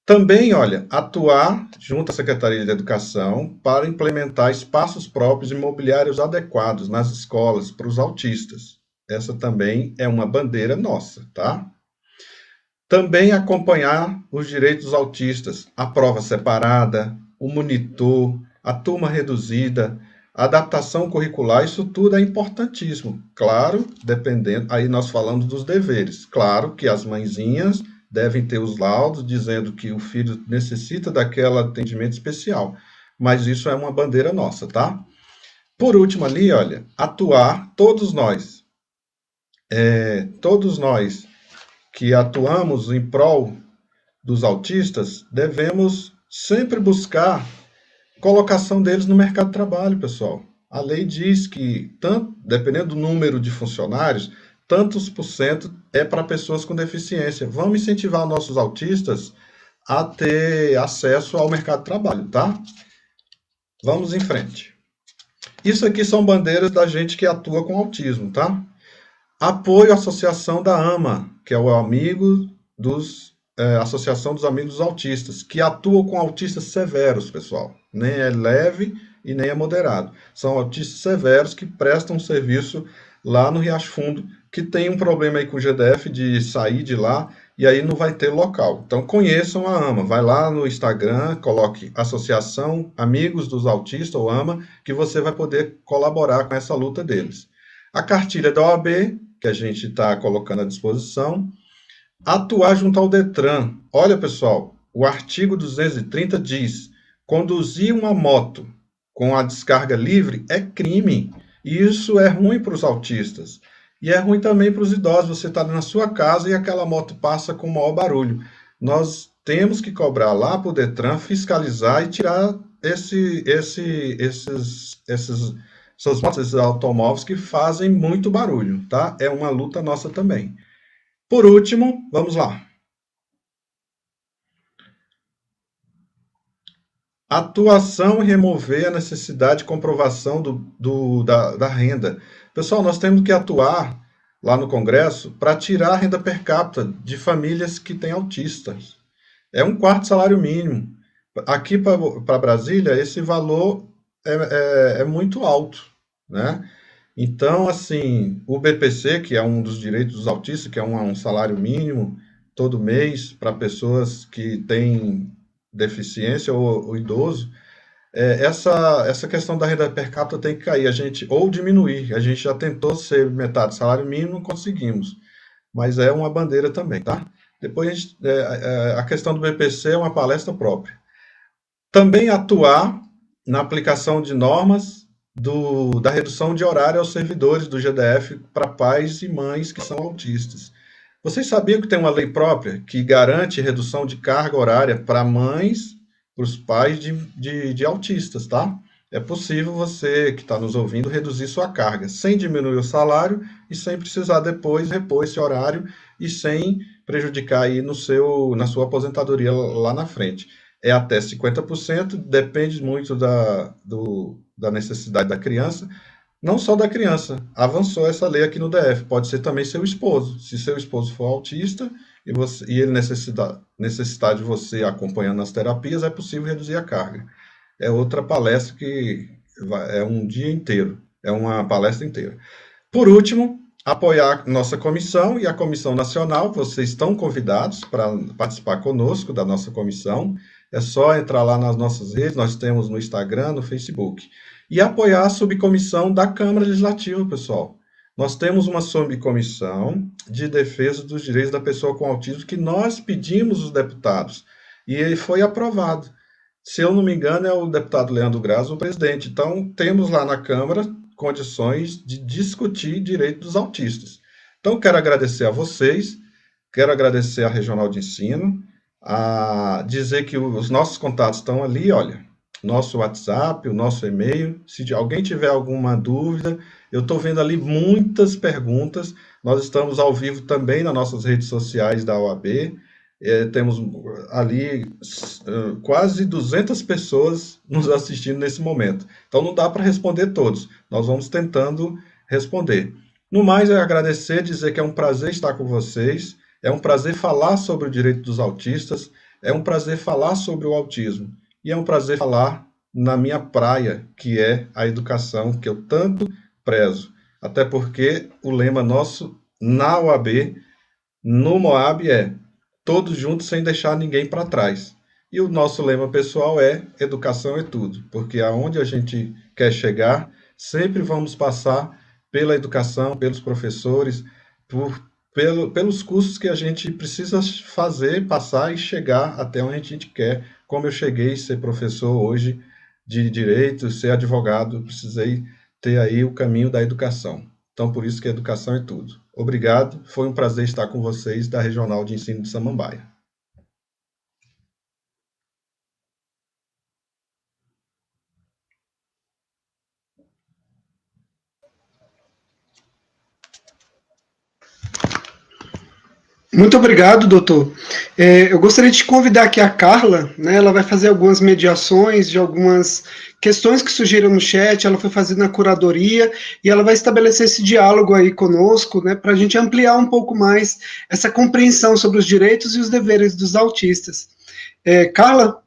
Também, olha, atuar junto à Secretaria de Educação para implementar espaços próprios e imobiliários adequados nas escolas para os autistas. Essa também é uma bandeira nossa, tá? Também acompanhar os direitos dos autistas, a prova separada, o monitor, a turma reduzida, a adaptação curricular, isso tudo é importantíssimo. Claro, dependendo, aí nós falamos dos deveres. Claro que as mãezinhas devem ter os laudos dizendo que o filho necessita daquele atendimento especial. Mas isso é uma bandeira nossa, tá? Por último ali, olha, atuar, todos nós que atuamos em prol dos autistas, devemos sempre buscar colocação deles no mercado de trabalho, pessoal. A lei diz que, dependendo do número de funcionários, tantos por cento é para pessoas com deficiência. Vamos incentivar nossos autistas a ter acesso ao mercado de trabalho, tá? Vamos em frente. Isso aqui são bandeiras da gente que atua com autismo, tá? Apoio à associação da AMA, que é o Associação dos Amigos dos Autistas, que atua com autistas severos, pessoal. Nem é leve e nem é moderado. São autistas severos que prestam serviço lá no Riacho Fundo, que tem um problema aí com o GDF de sair de lá e aí não vai ter local. Então conheçam a AMA, vai lá no Instagram, coloque Associação Amigos dos Autistas ou AMA, que você vai poder colaborar com essa luta deles. A cartilha da OAB, que a gente está colocando à disposição. Atuar junto ao DETRAN. Olha, pessoal, o artigo 230 diz: conduzir uma moto com a descarga livre é crime. E isso é ruim para os autistas. E é ruim também para os idosos. Você está na sua casa e aquela moto passa com o maior barulho. Nós temos que cobrar lá para o DETRAN, fiscalizar e tirar essas motos, esses automóveis que fazem muito barulho, tá? É uma luta nossa também. Por último, vamos lá. atuação e remover a necessidade de comprovação da renda. Pessoal, nós temos que atuar lá no Congresso para tirar a renda per capita de famílias que têm autistas. É 1/4 salário mínimo. Aqui para Brasília, esse valor é muito alto, né? Então, assim, o BPC, que é um dos direitos dos autistas, que é um salário mínimo todo mês para pessoas que têm deficiência ou idoso, essa questão da renda per capita tem que cair, ou diminuir. A gente já tentou ser metade do salário mínimo, não conseguimos, mas é uma bandeira também, tá? Depois a questão do BPC é uma palestra própria. Também atuar na aplicação de normas da redução de horário aos servidores do GDF para pais e mães que são autistas. Vocês sabiam que tem uma lei própria que garante redução de carga horária para mães, para os pais de autistas, tá? É possível você, que está nos ouvindo, reduzir sua carga, sem diminuir o salário e sem precisar depois repor esse horário e sem prejudicar aí na sua aposentadoria lá na frente. É até 50%, depende muito da necessidade da criança, não só da criança. Avançou essa lei aqui no DF, pode ser também seu esposo. Se seu esposo for autista e ele necessitar de você acompanhando nas terapias, é possível reduzir a carga. É outra palestra que é um dia inteiro, é uma palestra inteira. Por último, apoiar nossa comissão e a Comissão Nacional. Vocês estão convidados para participar conosco da nossa comissão. É só entrar lá nas nossas redes, nós temos no Instagram, no Facebook. E apoiar a subcomissão da Câmara Legislativa, pessoal. Nós temos uma subcomissão de defesa dos direitos da pessoa com autismo que nós pedimos os deputados. E ele foi aprovado. Se eu não me engano, é o deputado Leandro Graz, o presidente. Então, temos lá na Câmara condições de discutir direito dos autistas. Então, quero agradecer a vocês, quero agradecer à Regional de Ensino, a dizer que os nossos contatos estão ali, olha, nosso WhatsApp, o nosso e-mail. Se alguém tiver alguma dúvida, eu estou vendo ali muitas perguntas. Nós estamos ao vivo também nas nossas redes sociais da OAB. Temos ali quase 200 pessoas nos assistindo nesse momento. Então, não dá para responder todos. Nós vamos tentando responder. No mais, é agradecer, dizer que é um prazer estar com vocês. É um prazer falar sobre o direito dos autistas. É um prazer falar sobre o autismo. E é um prazer falar na minha praia, que é a educação, que eu tanto prezo. Até porque o lema nosso na OAB, no Moab, é todos juntos sem deixar ninguém para trás. E o nosso lema pessoal é educação é tudo, porque aonde a gente quer chegar, sempre vamos passar pela educação, pelos professores, pelos cursos que a gente precisa fazer, passar e chegar até onde a gente quer. Como eu cheguei a ser professor hoje de direito, ser advogado, precisei ter aí o caminho da educação. Então, por isso que a educação é tudo. Obrigado, foi um prazer estar com vocês da Regional de Ensino de Samambaia. Muito obrigado, doutor. Eu gostaria de te convidar aqui a Carla, né? Ela vai fazer algumas mediações de algumas questões que surgiram no chat, ela foi fazendo a curadoria e ela vai estabelecer esse diálogo aí conosco, né? Para a gente ampliar um pouco mais essa compreensão sobre os direitos e os deveres dos autistas. Carla?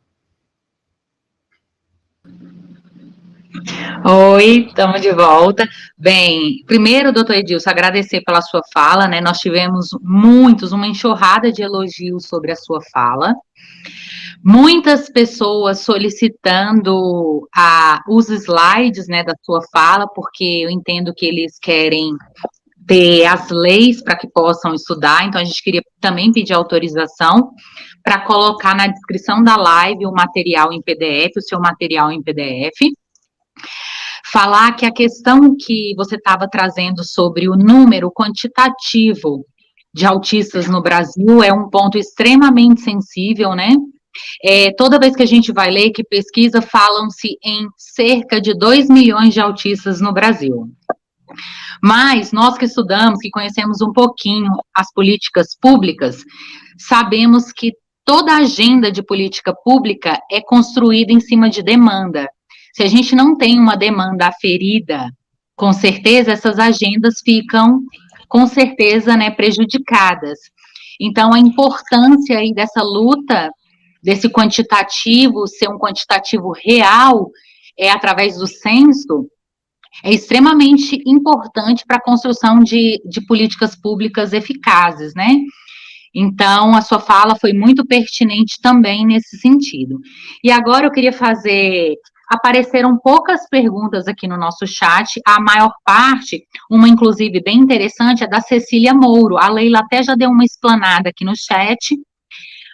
Oi, estamos de volta. Bem, primeiro, doutor Edilson, agradecer pela sua fala, né? Nós tivemos uma enxurrada de elogios sobre a sua fala. Muitas pessoas solicitando os slides, né, da sua fala, porque eu entendo que eles querem ter as leis para que possam estudar, então a gente queria também pedir autorização para colocar na descrição da live o material em PDF, o seu material em PDF. Falar que a questão que você estava trazendo sobre o número quantitativo de autistas no Brasil é um ponto extremamente sensível, né? Toda vez que a gente vai ler que pesquisa, falam-se em cerca de 2 milhões de autistas no Brasil. Mas nós que estudamos, que conhecemos um pouquinho as políticas públicas, sabemos que toda agenda de política pública é construída em cima de demanda. Se a gente não tem uma demanda aferida, com certeza essas agendas ficam, com certeza, né, prejudicadas. Então, a importância aí dessa luta, desse quantitativo, ser um quantitativo real, através do censo, é extremamente importante para a construção de políticas públicas eficazes, né? Então, a sua fala foi muito pertinente também nesse sentido. E agora eu queria fazer. Apareceram poucas perguntas aqui no nosso chat, a maior parte, uma inclusive bem interessante, é da Cecília Mouro. A Leila até já deu uma explanada aqui no chat,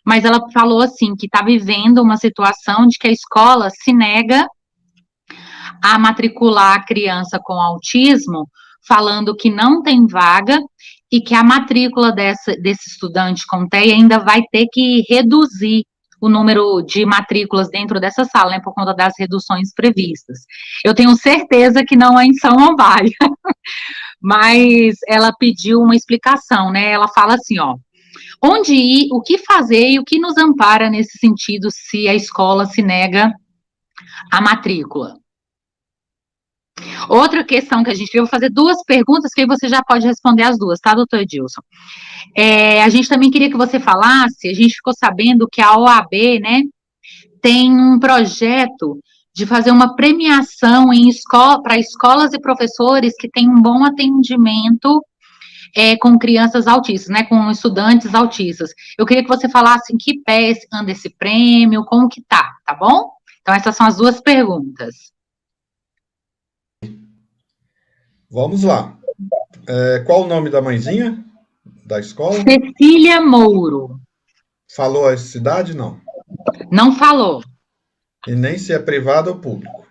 mas ela falou assim, que está vivendo uma situação de que a escola se nega a matricular a criança com autismo, falando que não tem vaga e que a matrícula desse estudante com TEA ainda vai ter que reduzir o número de matrículas dentro dessa sala, né, por conta das reduções previstas. Eu tenho certeza que não é em Samambaia, mas ela pediu uma explicação, né, ela fala assim, ó, onde ir, o que fazer e o que nos ampara nesse sentido se a escola se nega a matrícula? Outra questão que a gente viu, eu vou fazer duas perguntas que aí você já pode responder as duas, tá, doutor Edilson? A gente também queria que você falasse, a gente ficou sabendo que a OAB, né, tem um projeto de fazer uma premiação para escolas e professores que têm um bom atendimento com crianças autistas, né, com estudantes autistas. Eu queria que você falasse em que pé anda esse prêmio, como que tá bom? Então, essas são as duas perguntas. Vamos lá. Qual o nome da mãezinha da escola? Cecília Mouro. Falou a cidade? Não. Não falou. E nem se é privado ou público.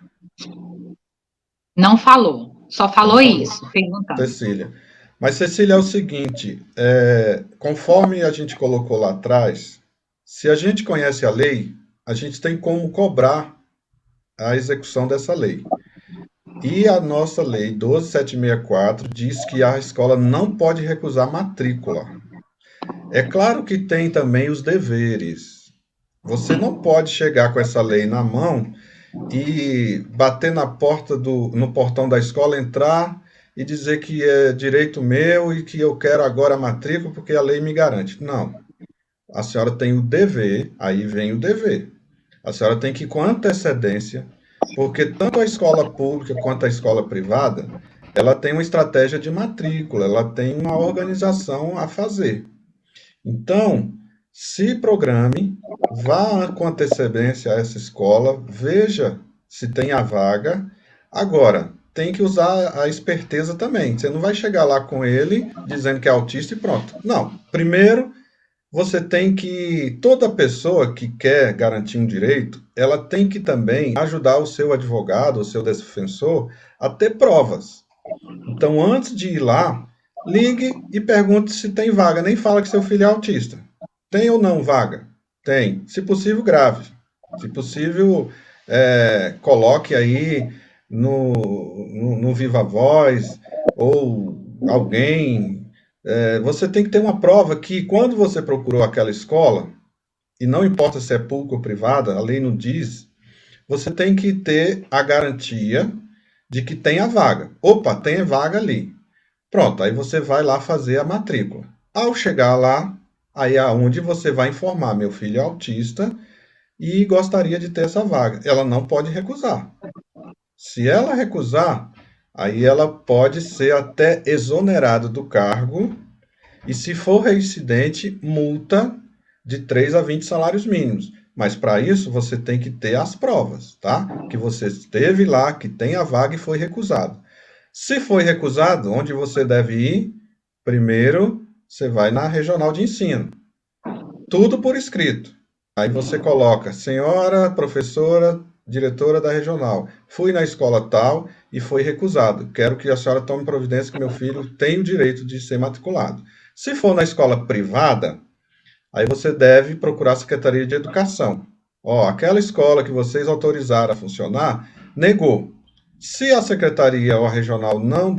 Não falou. Só falou isso, perguntando. Cecília. Mas, Cecília, é o seguinte, conforme a gente colocou lá atrás, se a gente conhece a lei, a gente tem como cobrar a execução dessa lei. E a nossa lei 12764 diz que a escola não pode recusar matrícula. É claro que tem também os deveres. Você não pode chegar com essa lei na mão e bater na porta no portão da escola, entrar e dizer que é direito meu e que eu quero agora a matrícula porque a lei me garante. Não. A senhora tem o dever, aí vem o dever. A senhora tem que ir com antecedência, porque tanto a escola pública quanto a escola privada, ela tem uma estratégia de matrícula, ela tem uma organização a fazer. Então, se programe, vá com antecedência a essa escola, veja se tem a vaga. Agora, tem que usar a esperteza também. Você não vai chegar lá com ele dizendo que é autista e pronto. Não. Primeiro, você tem que... Toda pessoa que quer garantir um direito, ela tem que também ajudar o seu advogado, o seu defensor, a ter provas. Então, antes de ir lá, ligue e pergunte se tem vaga. Nem fala que seu filho é autista. Tem ou não vaga? Tem. Se possível, grave. Se possível, coloque aí no Viva Voz, ou alguém... você tem que ter uma prova que, quando você procurou aquela escola, e não importa se é pública ou privada, a lei não diz, você tem que ter a garantia de que tem a vaga. Opa, tem a vaga ali. Pronto, aí você vai lá fazer a matrícula. Ao chegar lá, aí é onde você vai informar, meu filho é autista e gostaria de ter essa vaga. Ela não pode recusar. Se ela recusar, aí ela pode ser até exonerada do cargo e, se for reincidente, multa de 3 a 20 salários mínimos. Mas, para isso, você tem que ter as provas, tá? Que você esteve lá, que tem a vaga e foi recusado. Se foi recusado, onde você deve ir? Primeiro, você vai na regional de ensino. Tudo por escrito. Aí você coloca, senhora professora, diretora da regional, fui na escola tal e foi recusado. Quero que a senhora tome providência que meu filho tem o direito de ser matriculado. Se for na escola privada, aí você deve procurar a Secretaria de Educação. Aquela escola que vocês autorizaram a funcionar, negou. Se a secretaria ou a regional não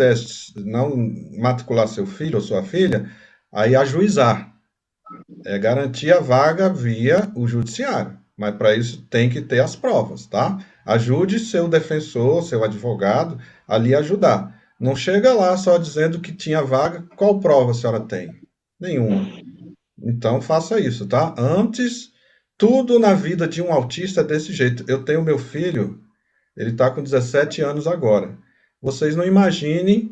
matricular seu filho ou sua filha, aí ajuizar. garantir a vaga via o judiciário. Mas para isso tem que ter as provas, tá? Ajude seu defensor, seu advogado, ali a ajudar. Não chega lá só dizendo que tinha vaga. Qual prova a senhora tem? Nenhuma. Então faça isso, tá? Antes, tudo na vida de um autista é desse jeito. Eu tenho meu filho, ele está com 17 anos agora. Vocês não imaginem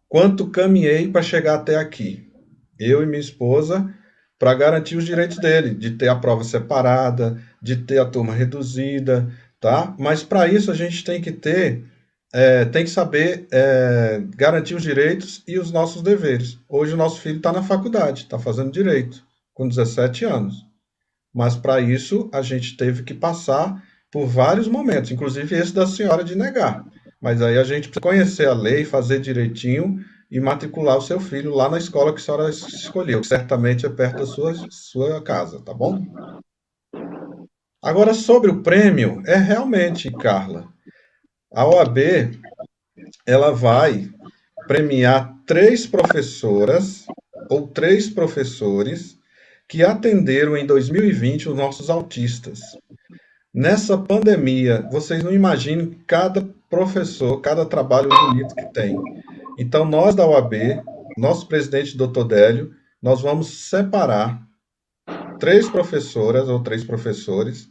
quanto caminhei para chegar até aqui. Eu e minha esposa, para garantir os direitos dele, de ter a prova separada, de ter a turma reduzida, tá? Mas para isso a gente tem que ter, tem que saber garantir os direitos e os nossos deveres. Hoje o nosso filho está na faculdade, está fazendo direito, com 17 anos. Mas para isso a gente teve que passar por vários momentos, inclusive esse da senhora de negar. Mas aí a gente precisa conhecer a lei, fazer direitinho e matricular o seu filho lá na escola que a senhora escolheu, que certamente é perto da sua casa, tá bom? Agora, sobre o prêmio, realmente, Carla, a OAB, ela vai premiar 3 professoras ou 3 professores que atenderam em 2020 os nossos autistas. Nessa pandemia, vocês não imaginam cada professor, cada trabalho bonito que tem. Então, nós da OAB, nosso presidente, Dr. Délio, nós vamos separar 3 professoras ou 3 professores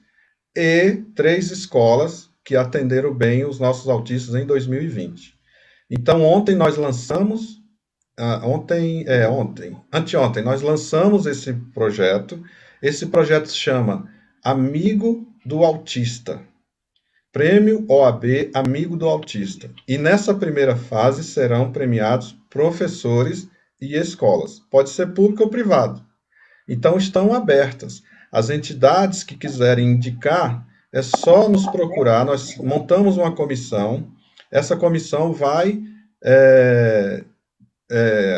e 3 escolas que atenderam bem os nossos autistas em 2020. Então, ontem nós lançamos, anteontem, nós lançamos esse projeto. Esse projeto se chama Amigo do Autista. Prêmio OAB Amigo do Autista. E nessa primeira fase serão premiados professores e escolas. Pode ser público ou privado. Então estão abertas. As entidades que quiserem indicar, é só nos procurar. Nós montamos uma comissão. Essa comissão vai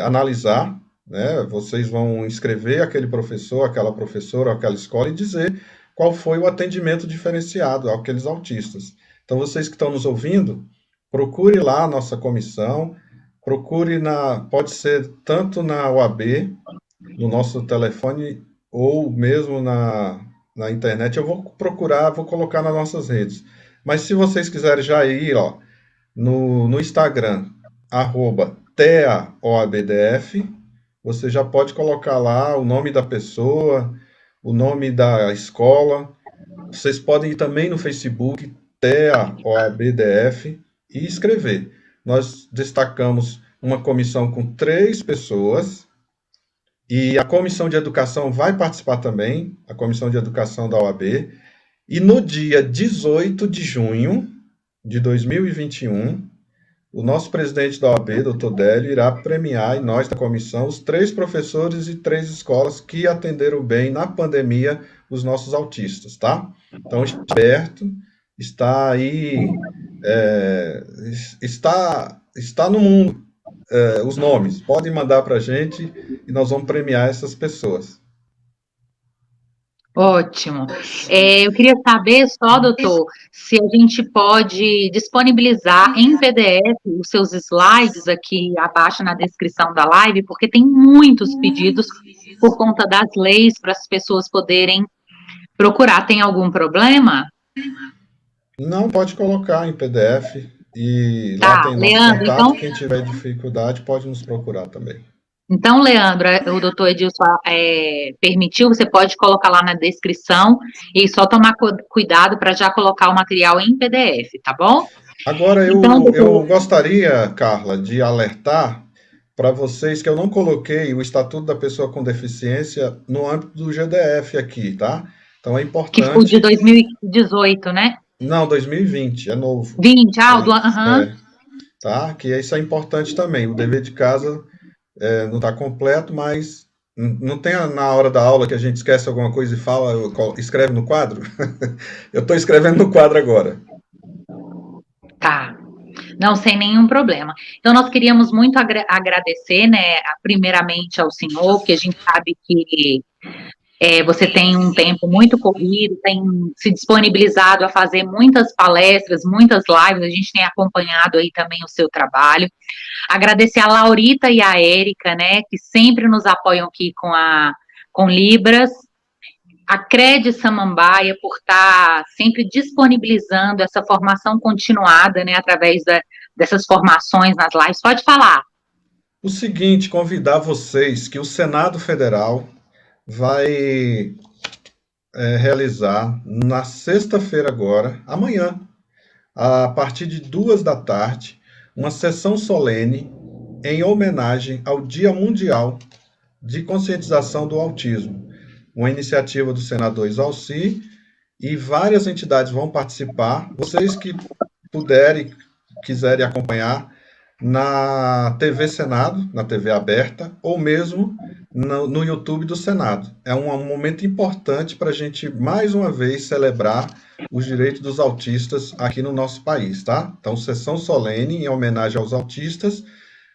analisar, né? Vocês vão inscrever aquele professor, aquela professora, aquela escola e dizer qual foi o atendimento diferenciado àqueles autistas. Então, vocês que estão nos ouvindo, procure lá a nossa comissão, pode ser tanto na OAB, no nosso telefone, ou mesmo na internet. Eu vou procurar, vou colocar nas nossas redes. Mas se vocês quiserem já ir no Instagram, @TEAOABDF, você já pode colocar lá o nome da pessoa, o nome da escola. Vocês podem ir também no Facebook, TEAOABDF, e escrever. Nós destacamos uma comissão com 3 pessoas, e a comissão de educação vai participar também, a comissão de educação da OAB, e no dia 18 de junho de 2021, o nosso presidente da OAB, Dr. Délio, irá premiar, e nós da comissão, os 3 professores e 3 escolas que atenderam bem na pandemia os nossos autistas, tá? Então, está aberto, está aí, está no mundo, os nomes. Podem mandar para a gente e nós vamos premiar essas pessoas. Ótimo. Eu queria saber só, doutor, se a gente pode disponibilizar em PDF os seus slides aqui abaixo na descrição da live, porque tem muitos pedidos por conta das leis para as pessoas poderem procurar. Tem algum problema? Não, pode colocar em PDF e lá tem nosso Leandro, contato. então... Quem tiver dificuldade pode nos procurar também. Então, Leandro, o doutor Edilson permitiu, você pode colocar lá na descrição e só tomar cuidado para já colocar o material em PDF, tá bom? Agora, Então, eu gostaria, Carla, de alertar para vocês que eu não coloquei o Estatuto da Pessoa com Deficiência no âmbito do GDF aqui, tá? Então, é importante... Que foi de 2018, né? Não, 2020, é novo. 20, aham. Tá? Que isso é importante também. O dever de casa... não está completo, mas não tem na hora da aula que a gente esquece alguma coisa e escreve no quadro? Eu estou escrevendo no quadro agora. Tá. Não, sem nenhum problema. Então, nós queríamos muito agradecer, né, primeiramente ao senhor, porque a gente sabe que você tem um tempo muito corrido, tem se disponibilizado a fazer muitas palestras, muitas lives, a gente tem acompanhado aí também o seu trabalho. Agradecer a Laurita e a Érica, né, que sempre nos apoiam aqui com com Libras, a CRED Samambaia por estar sempre disponibilizando essa formação continuada, né, através dessas formações nas lives. Pode falar. O seguinte, convidar vocês que o Senado Federal vai realizar na sexta-feira agora, amanhã, a partir de 14h, uma sessão solene em homenagem ao Dia Mundial de Conscientização do Autismo, uma iniciativa do senador Isalci, e várias entidades vão participar. Vocês que puderem, quiserem acompanhar na TV Senado, na TV aberta, ou mesmo no YouTube do Senado. É um momento importante para a gente, mais uma vez, celebrar os direitos dos autistas aqui no nosso país, tá? Então, sessão solene em homenagem aos autistas,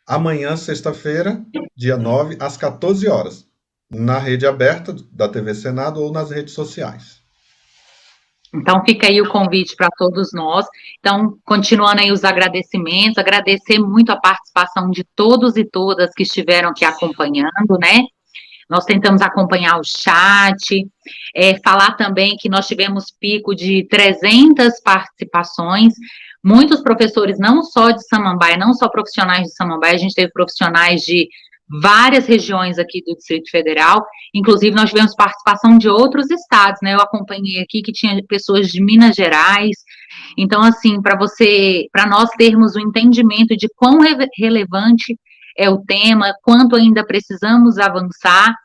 amanhã, sexta-feira, dia 9, às 14 horas, na rede aberta da TV Senado ou nas redes sociais. Então, fica aí o convite para todos nós. Então, continuando aí os agradecimentos, agradecer muito a participação de todos e todas que estiveram aqui acompanhando, né? Nós tentamos acompanhar o chat, falar também que nós tivemos pico de 300 participações, muitos professores, não só de Samambaia, não só profissionais de Samambaia, a gente teve profissionais de várias regiões aqui do Distrito Federal, inclusive nós tivemos participação de outros estados, né, eu acompanhei aqui que tinha pessoas de Minas Gerais, então assim, para nós termos o entendimento de quão relevante é o tema, quanto ainda precisamos avançar,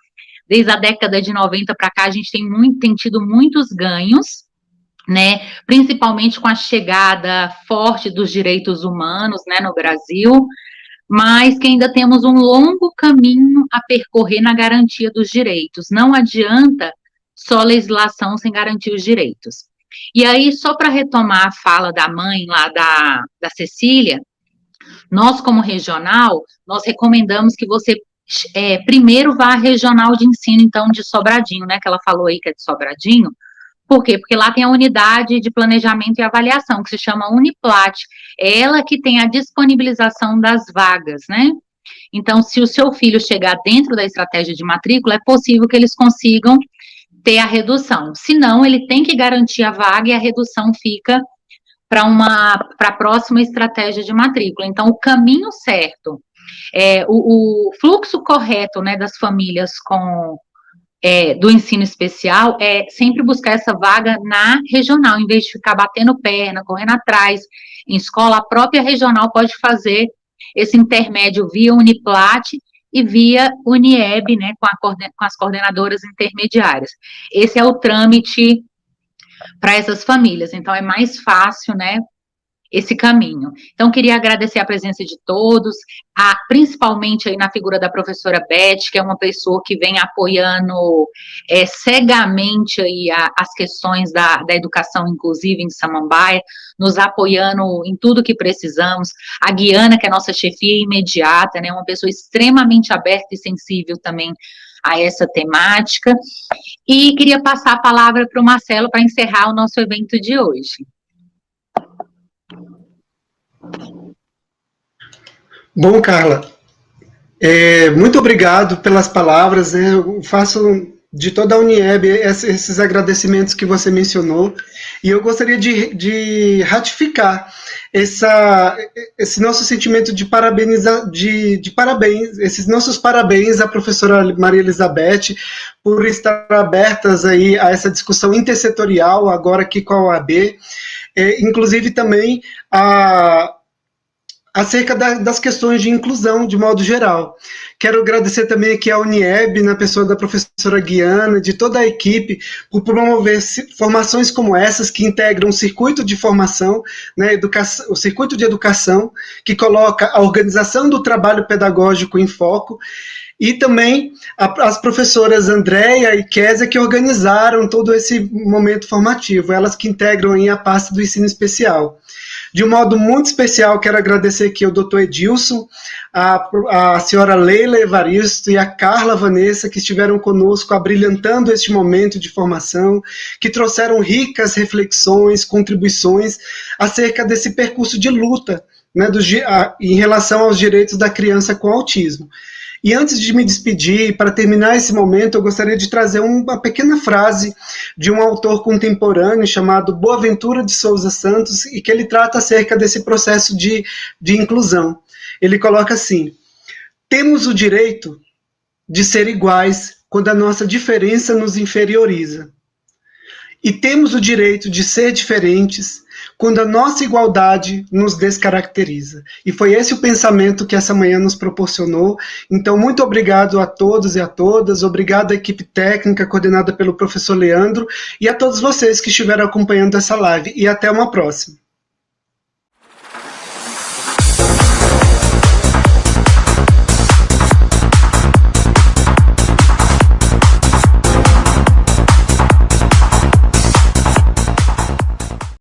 desde a década de 90 para cá a gente tem tido muitos ganhos, né, principalmente com a chegada forte dos direitos humanos, né, no Brasil, mas que ainda temos um longo caminho a percorrer na garantia dos direitos. Não adianta só legislação sem garantir os direitos. E aí, só para retomar a fala da mãe lá da Cecília, nós, como regional, nós recomendamos que você primeiro vá à regional de ensino, então, de Sobradinho, né, que ela falou aí que é de Sobradinho. Por quê? Porque lá tem a unidade de planejamento e avaliação, que se chama Uniplat. É ela que tem a disponibilização das vagas, né? Então, se o seu filho chegar dentro da estratégia de matrícula, é possível que eles consigam ter a redução. Se não, ele tem que garantir a vaga e a redução fica para a próxima estratégia de matrícula. Então, o caminho certo, o fluxo correto, né, das famílias do ensino especial é sempre buscar essa vaga na regional, em vez de ficar batendo perna, correndo atrás. Em escola, a própria regional pode fazer esse intermédio via Uniplat e via Unieb, né, com as coordenadoras intermediárias. Esse é o trâmite para essas famílias, então é mais fácil, né, esse caminho. Então, queria agradecer a presença de todos, principalmente aí na figura da professora Beth, que é uma pessoa que vem apoiando cegamente aí as questões da educação inclusiva em Samambaia, nos apoiando em tudo que precisamos. A Guiana, que é nossa chefia imediata, né, uma pessoa extremamente aberta e sensível também a essa temática. E queria passar a palavra para o Marcelo para encerrar o nosso evento de hoje. Bom, Carla, muito obrigado pelas palavras, né? Eu faço de toda a Unieb esses agradecimentos que você mencionou, e eu gostaria de ratificar esse nosso sentimento de parabéns, esses nossos parabéns à professora Maria Elizabeth por estar abertas aí a essa discussão intersetorial, agora aqui com a OAB, inclusive também acerca das questões de inclusão, de modo geral. Quero agradecer também aqui à Unieb, na pessoa da professora Guiana, de toda a equipe, por promover formações como essas, que integram um circuito de formação, né, o circuito de educação, que coloca a organização do trabalho pedagógico em foco, e também as professoras Andréia e Késia, que organizaram todo esse momento formativo, elas que integram aí a pasta do ensino especial. De um modo muito especial, quero agradecer aqui ao doutor Edilson, a senhora Leila Evaristo e a Carla Vanessa, que estiveram conosco abrilhantando este momento de formação, que trouxeram ricas reflexões, contribuições acerca desse percurso de luta, né, em relação aos direitos da criança com autismo. E antes de me despedir, para terminar esse momento, eu gostaria de trazer uma pequena frase de um autor contemporâneo chamado Boaventura de Souza Santos, e que ele trata acerca desse processo de inclusão. Ele coloca assim: temos o direito de ser iguais quando a nossa diferença nos inferioriza. E temos o direito de ser diferentes quando a nossa igualdade nos descaracteriza. E foi esse o pensamento que essa manhã nos proporcionou. Então, muito obrigado a todos e a todas, obrigado à equipe técnica coordenada pelo professor Leandro e a todos vocês que estiveram acompanhando essa live. E até uma próxima.